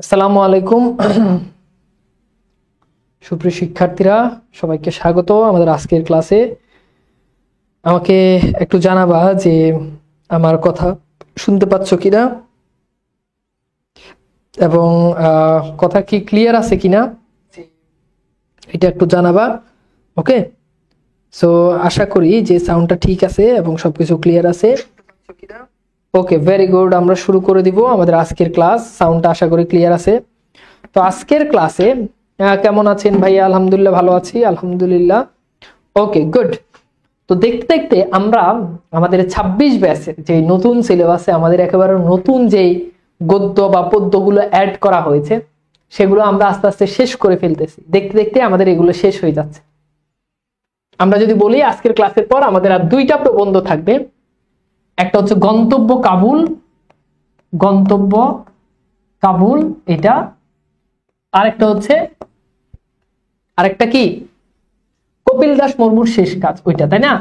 আসসালামু আলাইকুম সুপ্রিয় শিক্ষার্থীরা, সবাইকে স্বাগত আমাদের আজকের ক্লাসে। আমাকে একটু জানাবা যে আমার কথা শুনতে পাচ্ছ কিনা এবং কথা কি ক্লিয়ার আছে কিনা, এটা একটু জানাবা। ওকে, সো আশা করি যে সাউন্ডটা ঠিক আছে এবং সবকিছু ক্লিয়ার আছে। ওকে, ভেরি গুড। আমরা শুরু করে দিব আমাদের আজকের ক্লাস। সাউন্ডটা আশা করি ক্লিয়ার আছে। তো আজকের ক্লাসে কেমন আছেন ভাইয়া? আলহামদুলিল্লাহ ভালো আছি, আলহামদুলিল্লাহ। ওকে, গুড। তো দেখতে দেখতে আমরা আমাদের 26 ব্যাচের যে নতুন সিলেবাসে আমাদের একেবারে নতুন যেই গদ্য বা পদ্যগুলো অ্যাড করা হয়েছে সেগুলো আমরা আস্তে আস্তে শেষ করে ফেলতেছি। দেখতে দেখতে আমাদের এগুলো শেষ হয়ে যাচ্ছে। আমরা যদি বলি আজকের ক্লাসের পর আমাদের আর দুইটা প্রবন্ধ থাকবে। একটা হচ্ছে গন্তব্য কাবুল, গন্তব্য কাবুল এটা, আরেকটা হচ্ছে আরেকটা কি কপিল দাস মুর্মুর শেষ কাজ, ওইটা, তাই না?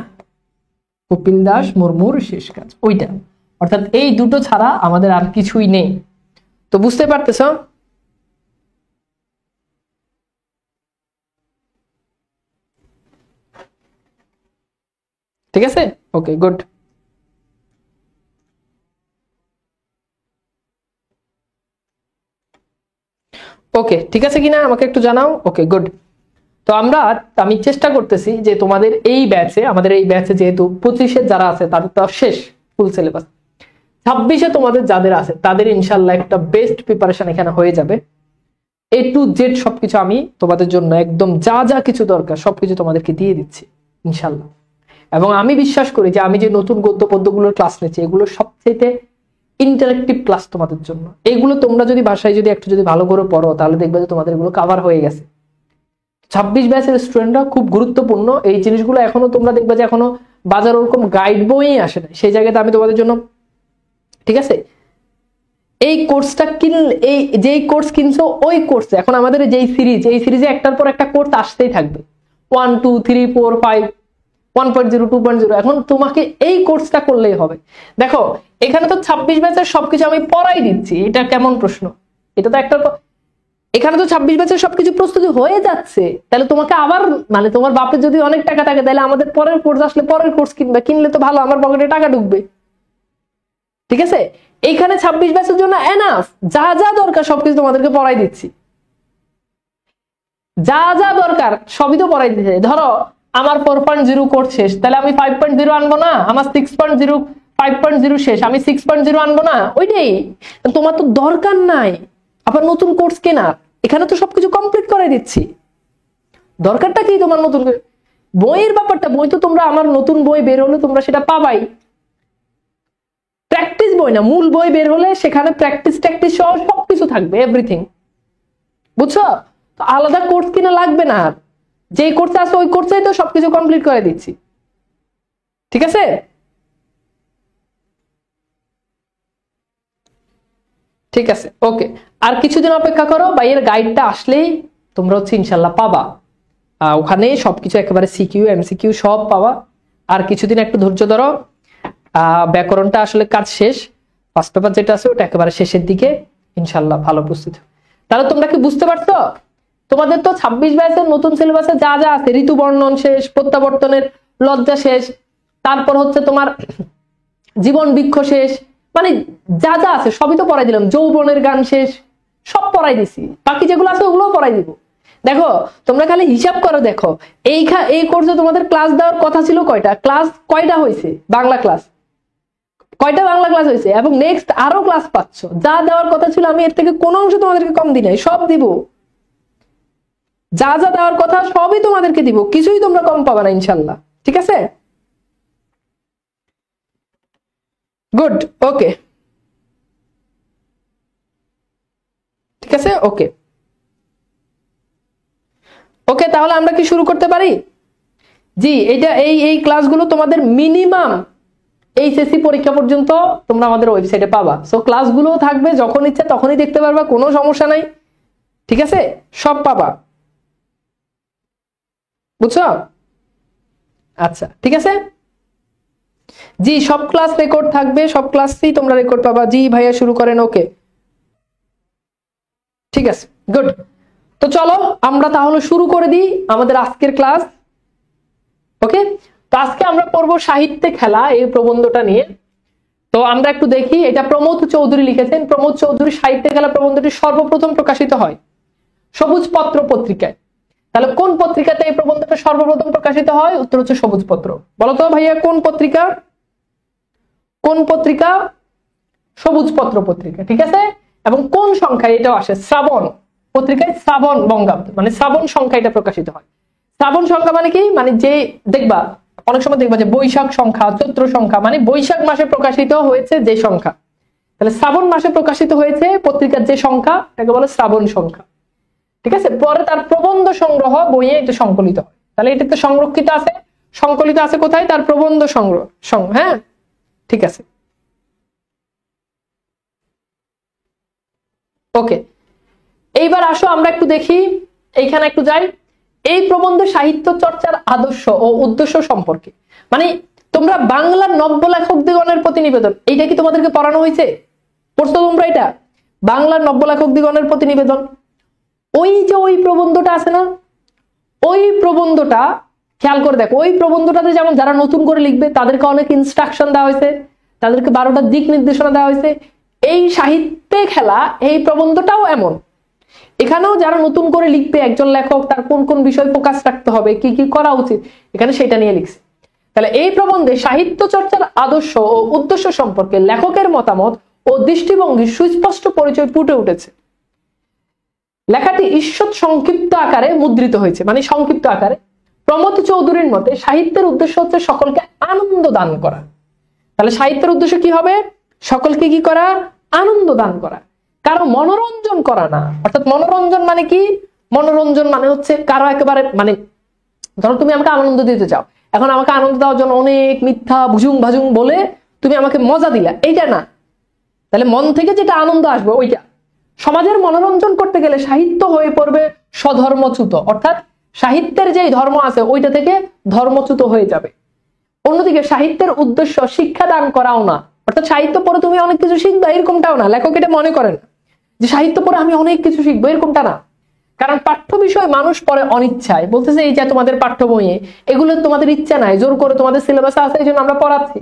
কপিল দাস মুর্মুর শেষ কাজ ওইটা। অর্থাৎ এই দুটো ছাড়া আমাদের আর কিছুই নেই। তো বুঝতে পারতেছ? ঠিক আছে, ওকে, গুড। ওকে, ঠিক আছে কিনা আমাকে একটু জানাও। ওকে, গুড। তো আমি চেষ্টা করতেছি যে তোমাদের এই ব্যাচে, আমাদের এই ব্যাচে যেহেতু 25-এ যারা আছে তাদের তো শেষ ফুল সিলেবাস, 26-এ তোমাদের যাদের আছে তাদের ইনশাল্লাহ একটা বেস্ট প্রিপারেশন এখানে হয়ে যাবে। A to Z সবকিছু আমি তোমাদের জন্য একদম যা যা কিছু দরকার সবকিছু তোমাদেরকে দিয়ে দিচ্ছি ইনশাল্লাহ। এবং আমি বিশ্বাস করি যে আমি যে নতুন গদ্য পদ্যগুলোর ক্লাস নিচ্ছি এগুলো সবচেয়ে ইন্টারেক্টিভ ক্লাস তোমাদের জন্য। এগুলো তোমরা যদি বাসায় যদি ভালো করে পড়ো তাহলে দেখবে যে তোমাদের এগুলো কভার হয়ে গেছে। 26 ব্যাচের স্টুডেন্টরা খুব গুরুত্বপূর্ণ। এই জিনিসগুলো এখনো তোমরা দেখবে যে এখনো বাজার ওরকম গাইড বই আসে না, সেই জায়গাতে আমি তোমাদের জন্য, ঠিক আছে, এই কোর্সটা কিনলে, এই যেই কোর্স কিনছো ওই কোর্সে এখন আমাদের যেই সিরিজ, এই সিরিজে একটার পর একটা কোর্স আসতেই থাকবে। 1 2 3 4 5 1.0 2.0। এখন তোমাকে এই কোর্সটা করলেই হবে। দেখো এখানে তো 26 ব্যাচের সবকিছু আমি পড়াই দিচ্ছি, এটা কেমন প্রশ্ন? এটা তো একটা, এখানে তো 26 ব্যাচের সবকিছু প্রস্তুতি হয়ে যাচ্ছে। তাহলে তোমাকে আবার মানে তোমার বাপের যদি অনেক টাকা থাকে তাহলে আমাদের পরের কোর্স আসলে পরের কোর্স কিনবে, কিনলে তো ভালো, আমার পকেটে টাকা ঢুকবে। ঠিক আছে, এইখানে 26 ব্যাচের জন্য এনাফ, যা যা দরকার সবকিছু তোমাদেরকে পড়াই দিচ্ছি। যা যা দরকার সবই তো পড়াই দিচ্ছে। ধরো আমার 4.0 কোর্স শেষ, তাহলে আমি 5.0 আনবো না? আমার 6.0 5.0 শেষ, আমি 6.0 আনবো না? ওইটাই তোমার তো দরকার নাই আবার নতুন কোর্স কেনার, এখানে তো সবকিছু কমপ্লিট করে দিচ্ছি। দরকারটা কি তোমার নতুন বইয়ের ব্যাপারটা? বই তো তোমরা, আমার নতুন বই বের হলে তোমরা সেটা পাবাই। প্র্যাকটিস বই না, মূল বই বের হলে সেখানে প্র্যাকটিস ট্যাকটিস সহ সবকিছু থাকবে, এভরিথিং। বুঝছো? তো আলাদা কোর্স কিনা লাগবে না। আর যে কোর্সে আছে ওই কোর্সেই তো সবকিছু কমপ্লিট করে দিচ্ছি। ঠিক আছে, ঠিক আছে, ওকে। আর কিছুদিন অপেক্ষা করো, বাইয়ের গাইডটা আসলেই তোমরা হচ্ছে ইনশাল্লাহ পাবা। ওখানে সবকিছু একেবারে সিকিউ এমসিকিউ সব পাবা। আর কিছুদিন একটু ধৈর্য ধরো। ব্যাকরণটা আসলে কাজ শেষ, ফার্স্ট পেপার যেটা আছে ওটা একেবারে শেষের দিকে, ইনশাল্লাহ ভালো প্রস্তুতি। তাহলে তোমরা কি বুঝতে পারছো? তোমাদের তো 26 ব্যাচের নতুন সিলেবাসে যা যা আছে, ঋতু বর্ণন শেষ, প্রত্যাবর্তনের লজ্জা শেষ, তারপর হচ্ছে তোমার জীবন বৃক্ষ শেষ, মানে যা যা আছে সবই তো পড়াই দিলাম। যৌবনের গান শেষ, সব পড়াই দিছি। বাকি যেগুলো আছে ওগুলোও পড়াই দিব। দেখো তোমরা খালি হিসাব করো, দেখো এই কোর্সে তোমাদের ক্লাস দেওয়ার কথা ছিল কয়টা, ক্লাস কয়টা হয়েছে? বাংলা ক্লাস কয়টা বাংলা ক্লাস হয়েছে? এবং নেক্সট আরো ক্লাস পাচ্ছ। যা দেওয়ার কথা ছিল আমি এর থেকে কোনো অংশ তোমাদেরকে কম দিই নাই, সব দিব। যা যা দেওয়ার কথা সবই তোমাদেরকে দিব, কিছুই তোমরা কম পাবে না ইনশাল্লাহ। ঠিক আছে, গুড, ওকে, ঠিক আছে, ওকে, ওকে। তাহলে আমরা কি শুরু করতে পারি? জি, এটা এই ক্লাসগুলো তোমাদের মিনিমাম এইচএসসি পরীক্ষা পর্যন্ত তোমরা আমাদের ওয়েবসাইটে পাবা। সো ক্লাসগুলো থাকবে, যখন ইচ্ছা তখনই দেখতে পারবা, কোনো সমস্যা নাই। ঠিক আছে, সব পাবা। বুঝছো? আচ্ছা, ঠিক আছে। জি, সব ক্লাস রেকর্ড থাকবে, সব ক্লাসই তোমরা রেকর্ড পাবা। জি ভাইয়া শুরু করেন। ওকে, ঠিক আছে, গুড। তো চলো আমরা তাহলে শুরু করে দিই আমাদের আজকের ক্লাস। ওকে, তো আজকে আমরা পড়বো সাহিত্যে খেলা এই প্রবন্ধটা নিয়ে। তো আমরা একটু দেখি, এটা প্রমোদ চৌধুরী লিখেছেন। প্রমোদ চৌধুরী সাহিত্যে খেলা প্রবন্ধটি সর্বপ্রথম প্রকাশিত হয় সবুজ পত্র পত্রিকায়। তাহলে কোন পত্রিকাতে এই প্রবন্ধটা সর্বপ্রথম প্রকাশিত হয়? উত্তর হচ্ছে সবুজ পত্র। বলো তো ভাইয়া কোন পত্রিকা? কোন পত্রিকা? সবুজ পত্র পত্রিকা, ঠিক আছে। এবং কোন সংখ্যায় এটাও আসে? শ্রাবণ পত্রিকায়, শ্রাবণ বঙ্গাব্দ মানে শ্রাবণ সংখ্যা এটা প্রকাশিত হয়। শ্রাবণ সংখ্যা মানে কি? মানে যে দেখবা অনেক সময় দেখবা যে বৈশাখ সংখ্যা, চৈত্র সংখ্যা, মানে বৈশাখ মাসে প্রকাশিত হয়েছে যে সংখ্যা, তাহলে শ্রাবণ মাসে প্রকাশিত হয়েছে পত্রিকার যে সংখ্যা তাকে বলে শ্রাবণ সংখ্যা, ঠিক আছে। পরে তার প্রবন্ধ সংগ্রহ বইয়ে এটা সংকলিত হয়। তাহলে এটাতে সংরক্ষিত আছে, সংকলিত আছে কোথায়? তার প্রবন্ধ সংগ্রহ। হ্যাঁ, ঠিক আছে, ওকে। এইবার আসো আমরা একটু দেখি, এইখানে একটু যাই এই প্রবন্ধে সাহিত্য চর্চার আদর্শ ও উদ্দেশ্য সম্পর্কে। মানে তোমরা বাংলার নব্য লেখকদিগণের প্রতিনিবেদন, এইটা কি তোমাদেরকে পড়ানো হয়েছে? পড়ছো তোমরা এটা? বাংলার নব্য লেখকদিগণের প্রতিনিবেদন, ওই যে ওই প্রবন্ধটা আছে না, ওই প্রবন্ধটা খেয়াল করে দেখো। ওই প্রবন্ধটাতে যেমন যারা নতুন করে লিখবে তাদেরকে অনেক ইনস্ট্রাকশন দেওয়া হয়েছে, তাদেরকে 12টা দিক নির্দেশনা দেওয়া হয়েছে। এই সাহিত্যে খেলা এই প্রবন্ধটাও এমন। এখানেও যারা নতুন করে লিখবে একজন লেখক, তার কোন কোন বিষয় ফোকাস রাখতে হবে, কি কি করা উচিত, এখানে সেটা নিয়ে লিখছে। তাহলে এই প্রবন্ধে সাহিত্য চর্চার আদর্শ ও উদ্দেশ্য সম্পর্কে লেখকের মতামত ও দৃষ্টিভঙ্গির সুস্পষ্ট পরিচয় ফুটে উঠেছে। লেখাটি ঈষৎ সংক্ষিপ্ত আকারে মুদ্রিত হয়েছে, মানে সংক্ষিপ্ত আকারে। প্রমোদ চৌধুরীর মতে সাহিত্যের উদ্দেশ্য হচ্ছে সকলকে আনন্দ দান করা। তাহলে সাহিত্যের উদ্দেশ্য কি হবে? সকলকে কি করা? আনন্দ দান করা, কারো মনোরঞ্জন করা না। অর্থাৎ মনোরঞ্জন মানে কি? মনোরঞ্জন মানে হচ্ছে কারো একেবারে, মানে ধরো তুমি আমাকে আনন্দ দিতে চাও, এখন আমাকে আনন্দ দেওয়ার জন্য অনেক মিথ্যা ভুজুং ভাজুং বলে তুমি আমাকে মজা দিলা, এইটা না। তাহলে মন থেকে যেটা আনন্দ আসবে ওইটা। সমাজের মনোরঞ্জন করতে গেলে সাহিত্য হয়ে পড়বে স্বধর্মচ্যুত, অর্থাৎ সাহিত্যের যে ধর্ম আছে ওইটা থেকে ধর্মচ্যুত হয়ে যাবে। অন্যদিকে সাহিত্যের উদ্দেশ্য শিক্ষা দান করাও না, অর্থাৎ সাহিত্য পড়ে তুমি অনেক কিছু শিখবে এরকমটাও না। লেখক এটা মনে করেন যে সাহিত্য পড়ে আমি অনেক কিছু শিখবো, এরকমটা না। কারণ পাঠ্য বিষয় মানুষ পড়ে অনিচ্ছায়। বলতেছে এই যে তোমাদের পাঠ্য বইয়ে এগুলো তোমাদের ইচ্ছা নাই, জোর করে তোমাদের সিলেবাসে আছে এই জন্য আমরা পড়াচ্ছি।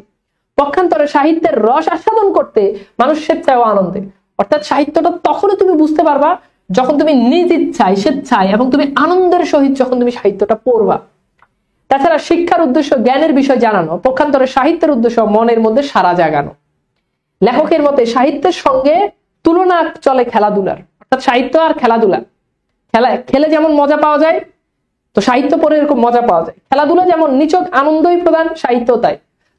পক্ষান্তরে সাহিত্যের রস আস্বাদন করতে মানুষ স্বেচ্ছায় ও আনন্দে। অর্থাৎ সাহিত্যটা তখনই তুমি বুঝতে পারবা যখন তুমি নিজ ইচ্ছায়, স্বেচ্ছায় এবং তুমি আনন্দের সহিত যখন তুমি সাহিত্যটা পড়বা। তাছাড়া শিক্ষার উদ্দেশ্য জ্ঞানের বিষয় জানানো, পক্ষান্তরে সাহিত্যের উদ্দেশ্য মনের মধ্যে সাড়া জাগানো। লেখকের মতে সাহিত্যের সঙ্গে তুলনা চলে খেলাধুলার, অর্থাৎ সাহিত্য আর খেলাধুলা। খেলে যেমন মজা পাওয়া যায়, তো সাহিত্য পড়ে এরকম মজা পাওয়া যায়। খেলাধুলা যেমন নিছক আনন্দই প্রদান, সাহিত্য তাই।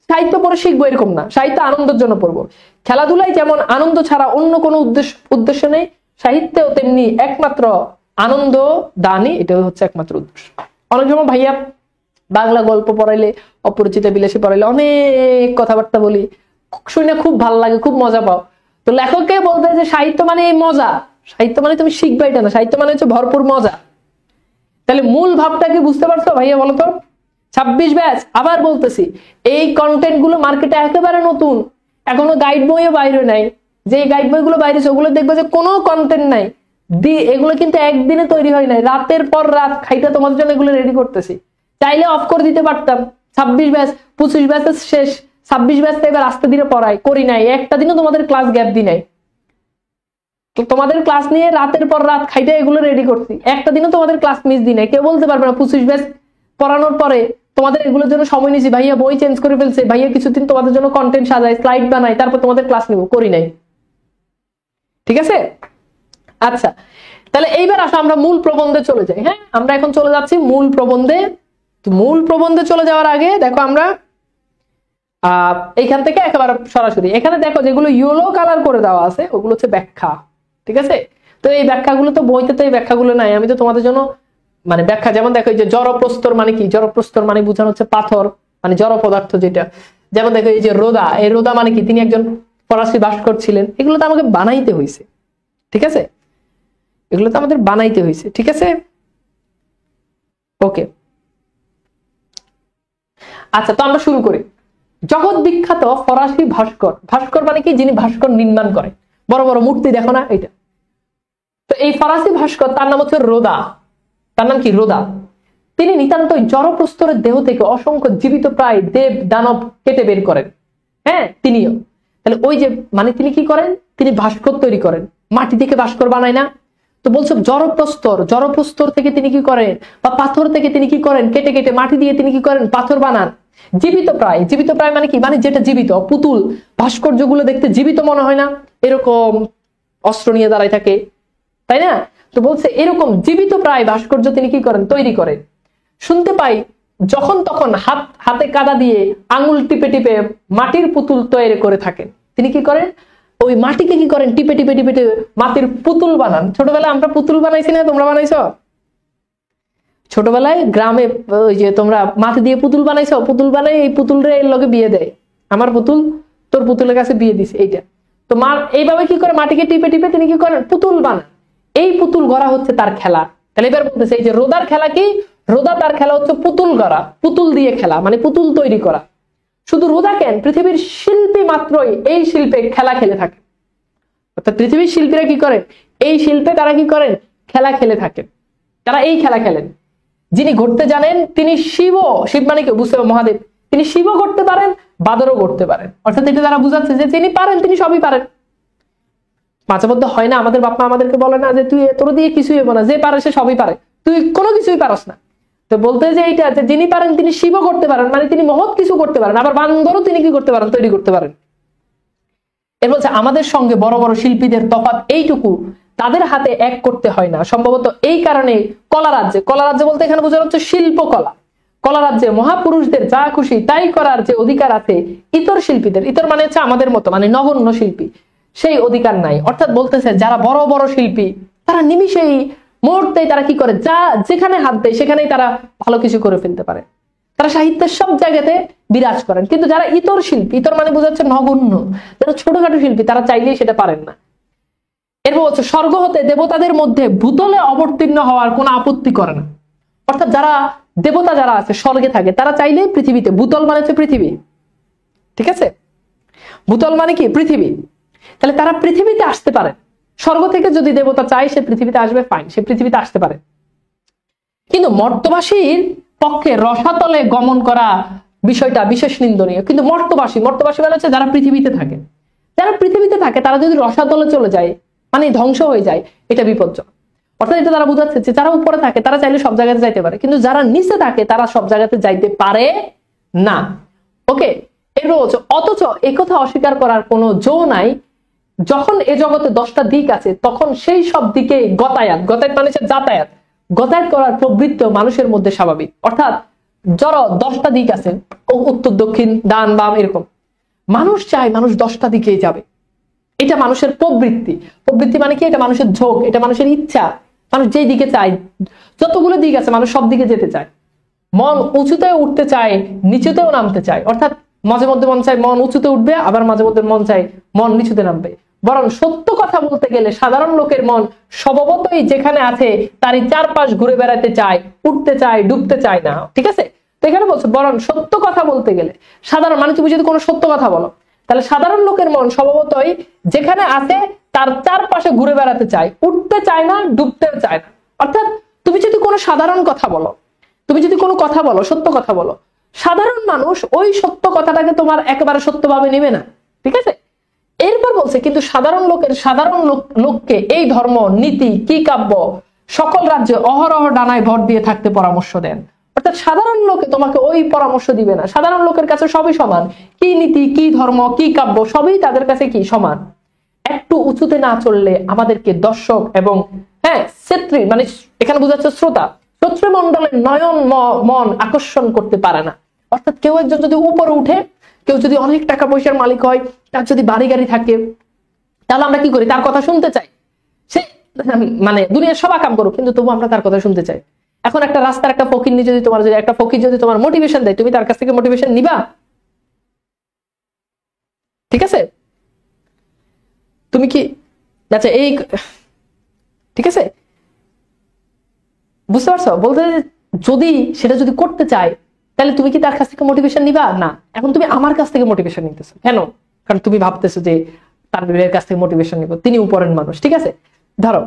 সাহিত্য পড়ে শিখবো এরকম না, সাহিত্য আনন্দের জন্য পড়বো। খেলাধুলাই যেমন আনন্দ ছাড়া অন্য কোনো উদ্দেশ্য নেই, সাহিত্যেও তেমনি একমাত্র আনন্দ দানই, এটা হচ্ছে একমাত্র উদ্দেশ্য। অনেক সময় ভাইয়া বাংলা গল্প পড়াইলে, অপরিচিত বিলাসী পড়াইলে অনেক কথাবার্তা বলি, শুনে খুব ভালো লাগে, খুব মজা পাও। তো লেখককে বলতে যে সাহিত্য মানে এই মজা, সাহিত্য মানে তুমি শিখবে এটা না, সাহিত্য মানে হচ্ছে ভরপুর মজা। তাহলে মূল ভাবটা কি বুঝতে পারছো ভাইয়া? বলো তো। 26 ব্যাচ, আবার বলতেছি, এই কন্টেন্ট গুলো মার্কেটে একেবারে নতুন, এখনো গাইড বইও বাইরে নাই। যে গাইড বইগুলো বাইরেছে ওগুলো দেখবে যে কোনো কন্টেন্ট নাই, এগুলো কিন্তু একদিনে তৈরি হয় নাই, রাতের পর রাত খাইতে তোমাদের জন্য এগুলো রেডি করতেছি। চাইলে অফ করে দিতে পারতাম। 26 ব্যাচ 25 ব্যাচের শেষ, 26 ব্যাচটা এবার আস্তে ধীরে পড়াই, করি নাই, একটা দিনও তোমাদের ক্লাস গ্যাপ দিই নাই। তো তোমাদের ক্লাস নিয়ে রাতের পর রাত খাইতে এগুলো রেডি করছি, একটা দিনও তোমাদের ক্লাস মিস দিই নাই। কেউ বলতে পারবে না 25 ব্যাচ পড়ানোর পরে তোমাদের এগুলোর জন্য সময় নিয়েছি, ভাইয়া বই চেঞ্জ করে ফেলছে, ভাইয়া কিছুদিন তোমাদের জন্য কন্টেন্ট সাজাই, স্লাইড বানাই, তারপর তোমাদের ক্লাস নিব, করি নাই। ঠিক আছে, আচ্ছা। তাহলে এইবার আসো আমরা মূল প্রবন্ধে চলে যাই। হ্যাঁ, আমরা এখন চলে যাচ্ছি মূল প্রবন্ধে। মূল প্রবন্ধে চলে যাওয়ার আগে দেখো আমরা এইখান থেকে একেবারে সরাসরি এখানে দেখো যেগুলো ইয়েলো কালার করে দেওয়া আছে ওগুলো হচ্ছে ব্যাখ্যা। ঠিক আছে, তো এই ব্যাখ্যাগুলো তো বইতে তো এই ব্যাখ্যাগুলো নাই, আমি তো তোমাদের জন্য মানে ব্যাখ্যা, যেমন দেখো এই যে জড়প্রস্তর মানে কি, জড়প্রস্তর মানে বোঝানো হচ্ছে পাথর, মানে জড় পদার্থ যেটা। যেমন দেখো এই যে রোদা, এই রোদা মানে কি, তিনি একজন ফরাসি ভাস্কর ছিলেন। এগুলো তো আমাকে বানাইতে হয়েছে, ঠিক আছে, এগুলো তো আমাদের বানাইতে হয়েছে। ঠিক আছে, ওকে, আচ্ছা। তো আমরা শুরু করি। জগৎ বিখ্যাত ফরাসি ভাস্কর, ভাস্কর মানে কি, যিনি ভাস্কর নির্মাণ করে, বড় বড় মূর্তি দেখো না, এটা। তো এই ফরাসি ভাস্কর, তার নাম হচ্ছে রোদা। তার নাম কি? রোদা। তিনি নিতান্তই জড়প্রস্তরের দেহ থেকে অসংখ্য জীবিত প্রায় দেব দানব কেটে বের করেন। হ্যাঁ, তিনিও। তাহলে ওই যে মানে তিনি কি করেন? তিনি ভাস্কর তৈরি করেন, মাটি থেকে ভাস্কর বানায় না। তো বলছো জড়প্রস্তর থেকে তিনি কি করেন, বা পাথর থেকে তিনি কি করেন? কেটে কেটে মাটি দিয়ে তিনি কি করেন? পাথর বানান। জীবিত প্রায় মানে কি? মানে যেটা জীবিত, পুতুল ভাস্কর্যগুলো দেখতে জীবিত মনে হয় না? এরকম অস্ত্র নিয়ে দাঁড়ায় থাকে, তাই না? তো বলছে এরকম জীবিত প্রায় ভাস্কর্য তিনি কি করেন? তৈরি করেন। শুনতে পাই যখন তখন হাতে কাদা দিয়ে আঙুল টিপে টিপে মাটির পুতুল তৈরি করে থাকেন। তিনি কি করেন? ওই মাটিকে কি করেন? টিপে টিপে টিপে মাটির পুতুল বানান। ছোটবেলায় আমরা পুতুল বানাইছি না? তোমরা বানাইছো? ছোটবেলায় গ্রামে ওই যে তোমরা মাটি দিয়ে পুতুল বানাইছো, পুতুল বানাই এই পুতুল রে এর লগে বিয়ে দেয়। আমার পুতুল তোর পুতুলের কাছে বিয়ে দিছে, এইটা। তো মা এইভাবে কি করে? মাটিকে টিপে টিপে তিনি কি করেন? পুতুল বানান। এই পুতুল গড়া হচ্ছে তার খেলা। তাহলে এবার বলতেছে এই যে রোদার খেলা কি? রোদা তার খেলা হচ্ছে পুতুল গড়া, পুতুল দিয়ে খেলা, মানে পুতুল তৈরি করা। শুধু রোদা কেন, পৃথিবীর শিল্পী মাত্রই এই শিল্পে খেলা খেলে থাকে। অর্থাৎ পৃথিবীর শিল্পীরা কি করে? এই শিল্পে তারা কি করেন? খেলা খেলে থাকেন। তারা এই খেলা খেলেন। যিনি ঘটতে জানেন তিনি শিব। শিব মানে কি? বুঝতে মহাদেব। তিনি শিবও করতে পারেন, বাদরও করতে পারেন। অর্থাৎ এটা তারা বুঝাচ্ছে যে তিনি পারেন, তিনি সবই পারেন। মাঝে মধ্যে হয় না, আমাদের বাপ মা আমাদেরকে বলে না যে তুই তোর দিয়ে কিছুই হবো না, যে পারে সে সবই পারে, তুই কোনো কিছুই পারস না। তো বলতে যে এইটা যে যিনি পারেন তিনি শিবও করতে পারেন, মানে তিনি মহৎ কিছু করতে পারেন, আবার বান্দরও তিনি কি করতে পারেন? তৈরি করতে পারেন। এর বলছে আমাদের সঙ্গে বড় বড় শিল্পীদের তফাৎ এইটুকু, তাদের হাতে এক করতে হয় না। সম্ভবত এই কারণে কলা রাজ্যে বলতে এখানে বোঝা হচ্ছে শিল্পকলা। কলা রাজ্যে মহাপুরুষদের যা খুশি তাই করার যে অধিকার আছে, ইতর শিল্পীদের, ইতর মানে হচ্ছে আমাদের মতো, মানে নগণ্য শিল্পী, সেই অধিকার নাই। অর্থাৎ বলতেছে যারা বড় বড় শিল্পী তারা নিমিষেই মুহূর্তেই তারা কি করে? যা যেখানে হাত দেয় সেখানেই তারা ভালো কিছু করে ফেলতে পারে। তারা সাহিত্যের সব জায়গাতে বিরাজ করেন। কিন্তু যারা ইতর শিল্পী, ইতর মানে বোঝাচ্ছে নগণ্য, যারা ছোটখাটো শিল্পী, তারা চাইলেই সেটা পারেন না। এরপর হচ্ছে স্বর্গ হতে দেবতাদের মধ্যে ভূতলে অবতীর্ণ হওয়ার কোনো আপত্তি করে না। অর্থাৎ যারা দেবতা যারা আছে স্বর্গে থাকে, তারা চাইলেই পৃথিবীতে, ভূতল মানে হচ্ছে পৃথিবী, ঠিক আছে? ভূতল মানে কি? পৃথিবী। তাহলে তারা পৃথিবীতে আসতে পারে। স্বর্গ থেকে যদি দেবতা চায় সে পৃথিবীতে আসবে, ফাইন, সে পৃথিবীতে আসতে পারে। কিন্তু মর্তবাসীর পক্ষে রসাতলে গমন করা বিষয়টা বিশেষ নিন্দনীয়। কিন্তু মর্তবাসী মানে হচ্ছে যারা পৃথিবীতে থাকে, তারা যদি রসাতলে চলে যায়, মানে ধ্বংস হয়ে যায়, এটা বিপজ্জনক। অর্থাৎ এটা তারা বুঝাচ্ছে যে যারা উপরে থাকে তারা চাইলে সব জায়গাতে যাইতে পারে, কিন্তু যারা নিচে থাকে তারা সব জায়গাতে যাইতে পারে না। ওকে, এরপর হচ্ছে অথচ একথা অস্বীকার করার কোনো জো নাই। যখন এ জগতে 10টা দিক আছে, তখন সেই সব দিকে গতায়াত মানে যাতায়াত করার প্রবৃত্তি মানুষের মধ্যে স্বাভাবিক। অর্থাৎ যারা 10টা দিক আছে, উত্তর দক্ষিণ ডান বাম, এরকম মানুষ চায় মানুষ 10টা দিকেই যাবে। এটা মানুষের প্রবৃত্তি মানে কি? এটা মানুষের ঝোঁক, এটা মানুষের ইচ্ছা। মানুষ যেই দিকে চায়, যতগুলো দিক আছে মানুষ সব দিকে যেতে চায়। মন উঁচুতেও উঠতে চায়, নিচুতেও নামতে চায়। অর্থাৎ মাঝে মধ্যে মন চায় মন উঁচুতে উঠবে, আবার মাঝে মধ্যে মন চায় মন নিচুতে নামবে। বরং সত্য কথা বলতে গেলে সাধারণ লোকের মন স্বভাবতই যেখানে আছে তারই চারপাশ ঘুরে বেড়াতে চায়, উঠতে চায়, ডুবতে চায় না, ঠিক আছে? তো এখানে বলছে বরং সত্য কথা বলতে গেলে সাধারণ, মানে তুমি যদি কোনো সত্য কথা বলো, তাহলে সাধারণ লোকের মন স্বভাবতই যেখানে আছে তার চারপাশে ঘুরে বেড়াতে চায়, উঠতে চায় না, ডুবতেও চায় না। অর্থাৎ তুমি যদি কোনো সাধারণ কথা বলো, সত্য কথা বলো, সাধারণ মানুষ ওই সত্য কথাটাকে তোমার একেবারে সত্যভাবে নেবে না, ঠিক আছে? এরপর বলছে কিন্তু সাধারণ লোককে এই ধর্ম নীতি কি কাব্য সকল রাজ্যে অহরহ ডানায় ভর দিয়ে থাকতে পরামর্শ দেন। অর্থাৎ সাধারণ লোকে তোমাকে ওই পরামর্শ দিবে না। সাধারণ লোকের কাছে সবই সমান, কি নীতি কি ধর্ম কি কাব্য সবই তাদের কাছে কি সমান। একটু উঁচুতে না চললে আমাদেরকে দর্শক এবং শ্রোত্রী, মানে এখানে বোঝাচ্ছে শ্রোতৃমণ্ডলের নয়ন মন আকর্ষণ করতে পারে না। অর্থাৎ কেউ একজন যদি উপরে উঠে, কেউ যদি অনেক টাকা পয়সার মালিক হয়, তার যদি বাড়ি গাড়ি থাকে, তাহলে আমরা কি করি? তার কথা শুনতে চাই। সে মানে দুনিয়ার সব কাম করুক, কিন্তু তবু আমরা তার কথা শুনতে চাই। এখন একটা রাস্তার একটা ফকির যদি তোমার মোটিভেশন দেয়, তুমি তার কাছ থেকে মোটিভেশন নিবা? ঠিক আছে? তুমি কি আচ্ছা এই ঠিক আছে, বুঝতে পারছো? বলতে সেটা যদি করতে চায়, তাহলে তুমি কি তার কাছ থেকে মোটিভেশন নিবা? না। এখন তুমি আমার কাছ থেকে মোটিভেশন নিতেছো কেন? কারণ তুমি ভাবতেছো যে তার কাছ থেকে মোটিভেশন নিব, তিনি উপরের মানুষ, ঠিক আছে? ধরো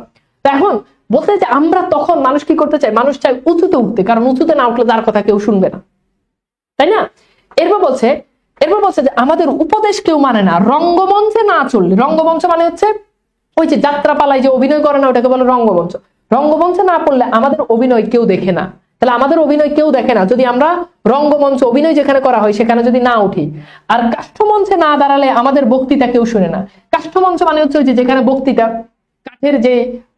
তো এখন বলতে যে আমরা তখন মানুষ কি করতে চাই, মানুষ চাই উঁচুতে উঠতে, কারণ উঁচুতে না উঠলে তার কথা কেউ শুনবে না, তাই না? এরপর বলছে যে আমাদের উপদেশ কেউ মানে না, রঙ্গমঞ্চে না চললে, রঙ্গমঞ্চ মানে হচ্ছে ওই যে যাত্রাপালায় যে অভিনয় করে না, ওটাকে বলে রঙ্গমঞ্চ। রঙ্গমঞ্চে না পড়লে আমাদের অভিনয় কেউ দেখে না। তাহলে আমাদের অভিনয় কেউ দেখে না যদি আমরা রঙ্গমঞ্চ অভিনয় যেখানে করা হয় সেখানে যদি না উঠি। আর কাষ্ঠমঞ্চে না দাঁড়ালে আমাদের বক্তৃতা কেউ শুনে না। কাষ্ঠমঞ্চ মানে হচ্ছে ওই যে যেখানে বক্তৃতা, কাঠের যে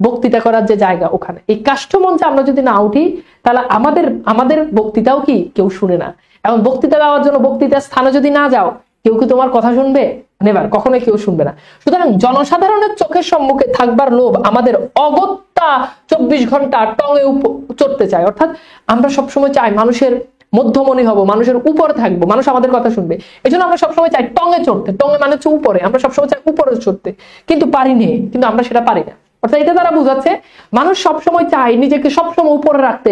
বক্তৃতা করার যে জায়গা, ওখানে। এই কাষ্ঠমঞ্চে আমরা যদি না উঠি তাহলে আমাদের বক্তৃতাও কি কেউ শুনে না। এখন বক্তৃতা দেওয়ার জন্য বক্তৃতার স্থানে যদি না যাও, কেউ কি তোমার কথা শুনবে? নেভার, কখনোই কেউ শুনবে না। সুতরাং জনসাধারণের চোখের সম্মুখে থাকবার লোভ আমাদের অগত্যা 24 ঘন্টা টঙে চড়তে চায়। অর্থাৎ আমরা সবসময় চাই মানুষের মধ্যমণি হব, মানুষের উপরে থাকবো, মানুষ আমাদের কথা শুনবে। এই জন্য আমরা সবসময় চাই টঙে চড়তে। টঙে মানে হচ্ছে উপরে, আমরা সবসময় চাই উপরে চড়তে, কিন্তু পারিনি, কিন্তু আমরা সেটা পারি না। অর্থাৎ এটা দ্বারা বোঝাচ্ছে মানুষ সবসময় চায় নিজেকে সবসময় উপরে রাখতে,